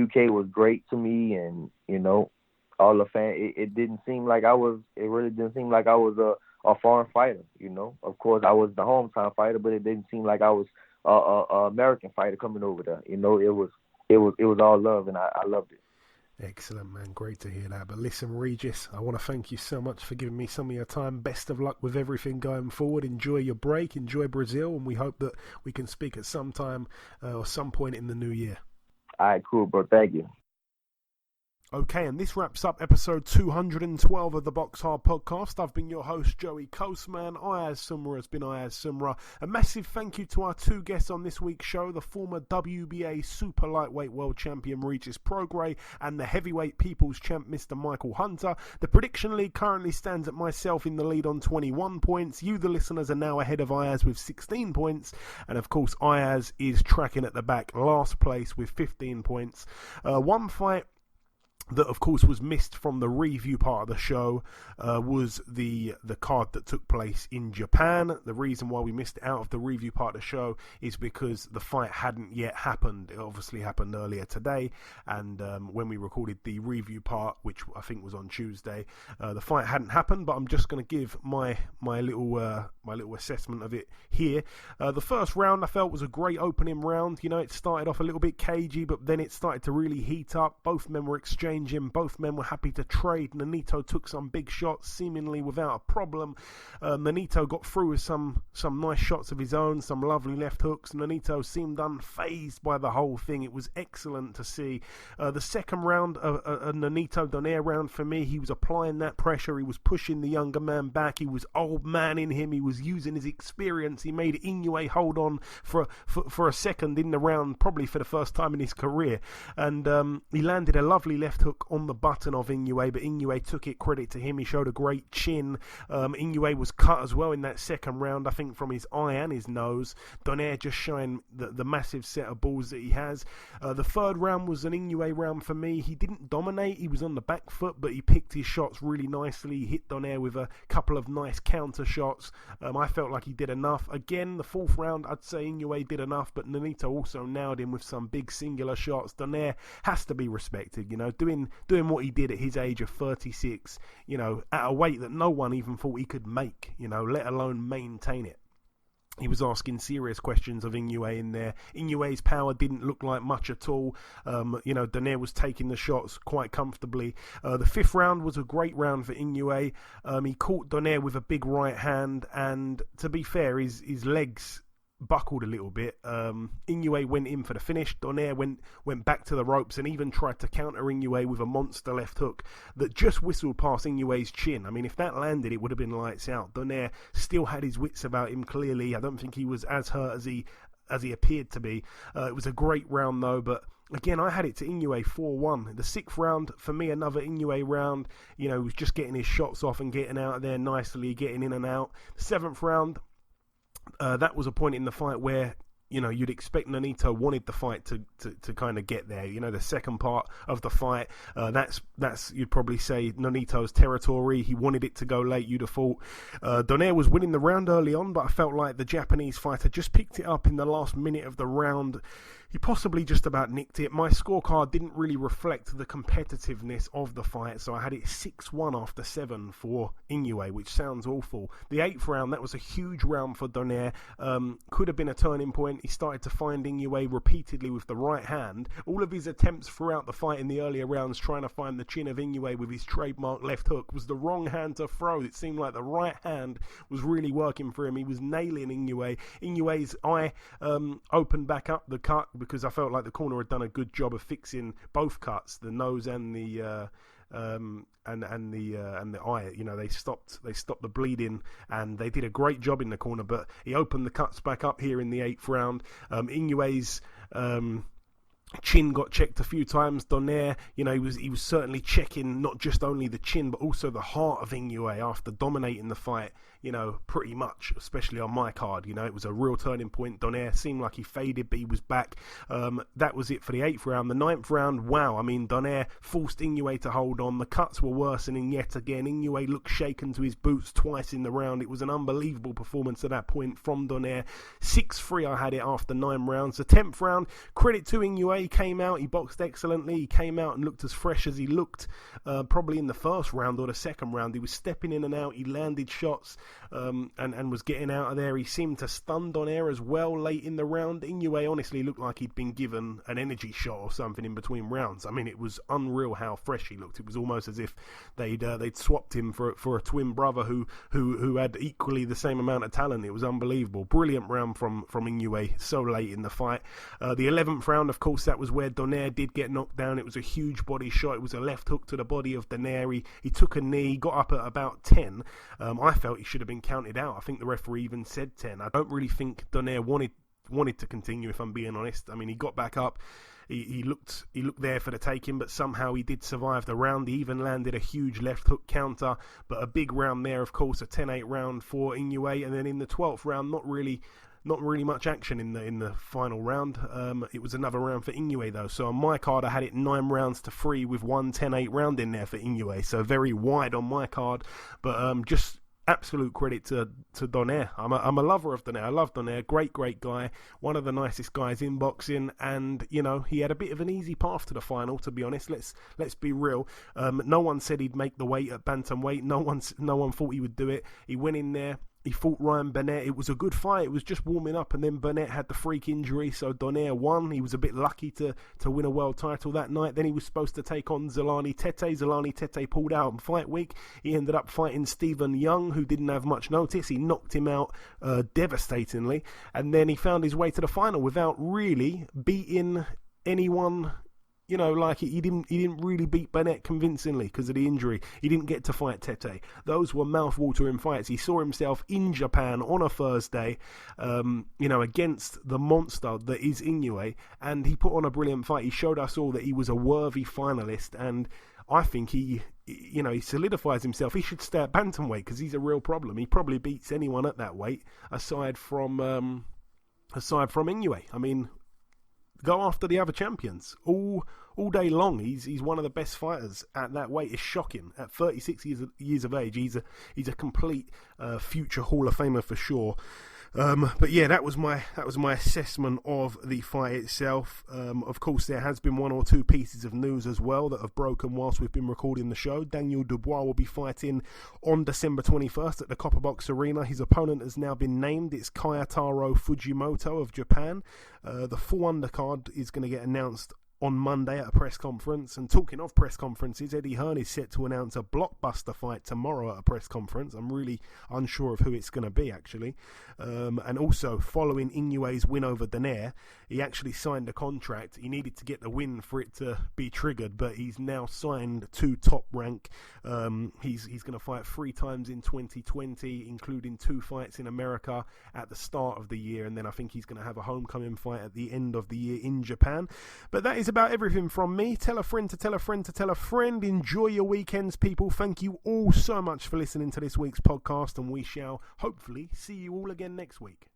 UK was great to me, and all the fans. It didn't seem like I was. It really didn't seem like I was a foreign fighter, Of course, I was the hometown fighter, but it didn't seem like I was a American fighter coming over there. It was all love, and I loved it. Excellent, man. Great to hear that. But listen, Regis, I want to thank you so much for giving me some of your time. Best of luck with everything going forward. Enjoy your break. Enjoy Brazil, and we hope that we can speak at some time or some point in the new year. All right, cool, bro. Thank you. Okay, and this wraps up episode 212 of the BoxHard Podcast. I've been your host, Joey Kuzmin. Ayaz Sumra has been Ayaz Sumra. A massive thank you to our two guests on this week's show, the former WBA Super-Lightweight World Champion Regis Prograis and the Heavyweight People's Champ Mr. Michael Hunter. The prediction league currently stands at myself in the lead on 21 points. You, the listeners, are now ahead of Ayaz with 16 points. And of course, Ayaz is tracking at the back, last place with 15 points. One fight that of course was missed from the review part of the show was the card that took place in Japan. The reason why we missed it out of the review part of the show is because the fight hadn't yet happened. It obviously happened earlier today, and when we recorded the review part, which I think was on Tuesday, the fight hadn't happened. But I'm just going to give my little assessment of it here. The first round I felt was a great opening round. It started off a little bit cagey, but then it started to really heat up. Both men were exchanging. Both men were happy to trade. Nonito took some big shots, seemingly without a problem. Nonito got through with some nice shots of his own, some lovely left hooks. Nonito seemed unfazed by the whole thing. It was excellent to see. The second round, a Nonito Donaire round for me, he was applying that pressure. He was pushing the younger man back. He was old man in him. He was using his experience. He made Inoue hold on for a second in the round, probably for the first time in his career. And he landed a lovely left hook on the button of Inoue, but Inoue took it. Credit to him. He showed a great chin. Inoue was cut as well in that second round, I think, from his eye and his nose. Donaire just showing the massive set of balls that he has. The third round was an Inoue round for me. He didn't dominate. He was on the back foot, but he picked his shots really nicely. He hit Donaire with a couple of nice counter shots. I felt like he did enough. Again, the fourth round, I'd say Inoue did enough, but Nonito also nailed him with some big singular shots. Donaire has to be respected, doing what he did at his age of 36, at a weight that no one even thought he could make, let alone maintain it. He was asking serious questions of Inoue in there. Inoue's power didn't look like much at all. Donaire was taking the shots quite comfortably. The fifth round was a great round for Inoue. He caught Donaire with a big right hand, and to be fair, his legs buckled a little bit. Inoue went in for the finish. Donaire went back to the ropes and even tried to counter Inoue with a monster left hook that just whistled past Inoue's chin. I mean, if that landed, it would have been lights out. Donaire still had his wits about him, clearly. I don't think he was as hurt as he appeared to be. It was a great round, though, but again, I had it to Inoue 4-1. The sixth round, for me, another Inoue round. He was just getting his shots off and getting out of there nicely, getting in and out. The seventh round, that was a point in the fight where you'd expect Nonito wanted the fight to kind of get there. The second part of the fight, that's you'd probably say Nonito's territory. He wanted it to go late, you'd have thought. Donaire was winning the round early on, but I felt like the Japanese fighter just picked it up in the last minute of the round. He possibly just about nicked it. My scorecard didn't really reflect the competitiveness of the fight, so I had it 6-1 after 7 for Inoue, which sounds awful. The eighth round, that was a huge round for Donaire. Could have been a turning point. He started to find Inoue repeatedly with the right hand. All of his attempts throughout the fight in the earlier rounds trying to find the chin of Inoue with his trademark left hook was the wrong hand to throw. It seemed like the right hand was really working for him. He was nailing Inoue. Inoue's eye opened back up the cut, because I felt like the corner had done a good job of fixing both cuts, the nose and the eye. They stopped the bleeding, and they did a great job in the corner. But he opened the cuts back up here in the eighth round. Inoue's chin got checked a few times. Donaire, he was certainly checking not just only the chin but also the heart of Inoue after dominating the fight, pretty much, especially on my card. It was a real turning point. Donaire seemed like he faded, but he was back. That was it for the eighth round. The ninth round, wow, I mean, Donaire forced Inoue to hold on. The cuts were worsening yet again. Inoue looked shaken to his boots twice in the round. It was an unbelievable performance at that point from Donaire. 6-3 I had it after 9 rounds. The 10th round, credit to Inoue. He came out, he boxed excellently. He came out and looked as fresh as he looked probably in the first round or the second round. He was stepping in and out. He landed shots and was getting out of there. He seemed to stun Donaire as well late in the round. Inoue honestly looked like he'd been given an energy shot or something in between rounds. I mean, it was unreal how fresh he looked. It was almost as if they'd swapped him for a twin brother who had equally the same amount of talent. It was unbelievable. Brilliant round from Inoue so late in the fight. The 11th round, of course, that was where Donaire did get knocked down. It was a huge body shot. It was a left hook to the body of Donaire. He took a knee, got up at about 10. I felt he should have been counted out. I think the referee even said 10. I don't really think Donaire wanted to continue, if I'm being honest. I mean, he got back up. He looked there for the taking, but somehow he did survive the round. He even landed a huge left hook counter, but a big round there, of course, a 10-8 round for Inoue. And then in the 12th round, not really much action in the final round. It was another round for Inoue, though. So on my card, I had it 9 rounds to 3 with one 10-8 round in there for Inoue. So very wide on my card, but just absolute credit to Donaire. I'm a lover of Donaire. I love Donaire. Great guy. One of the nicest guys in boxing, and he had a bit of an easy path to the final. To be honest, let's be real. No one said he'd make the weight at bantamweight. No one thought he would do it. He went in there. He fought Ryan Burnett. It was a good fight. It was just warming up, and then Burnett had the freak injury, so Donaire won. He was a bit lucky to win a world title that night. Then he was supposed to take on Zolani Tete. Zolani Tete pulled out on fight week. He ended up fighting Stephen Young, who didn't have much notice. He knocked him out devastatingly, and then he found his way to the final without really beating anyone. He didn't really beat Burnett convincingly because of the injury. He didn't get to fight Tete. Those were mouth-watering fights. He saw himself in Japan on a Thursday, against the monster that is Inoue, and he put on a brilliant fight. He showed us all that he was a worthy finalist, and I think he solidifies himself. He should stay at bantamweight because he's a real problem. He probably beats anyone at that weight aside from Inoue. I mean, go after the other champions all day long. He's one of the best fighters at that weight. It's shocking. At 36 years of age, he's a complete future Hall of Famer for sure. But yeah, that was my assessment of the fight itself. Of course, there has been one or two pieces of news as well that have broken whilst we've been recording the show. Daniel Dubois will be fighting on December 21st at the Copperbox Arena. His opponent has now been named. It's Kayataro Fujimoto of Japan. The full undercard is going to get announced on Monday at a press conference. And talking of press conferences, Eddie Hearn is set to announce a blockbuster fight tomorrow at a press conference. I'm really unsure of who it's going to be, actually. And also, following Inoue's win over Donaire, he actually signed a contract. He needed to get the win for it to be triggered, but he's now signed to Top Rank. He's going to fight 3 times in 2020, including 2 fights in America at the start of the year, and then I think he's going to have a homecoming fight at the end of the year in Japan. But that is about everything from me. Tell a friend to tell a friend to tell a friend. Enjoy your weekends, people. Thank you all so much for listening to this week's podcast, and we shall hopefully see you all again next week.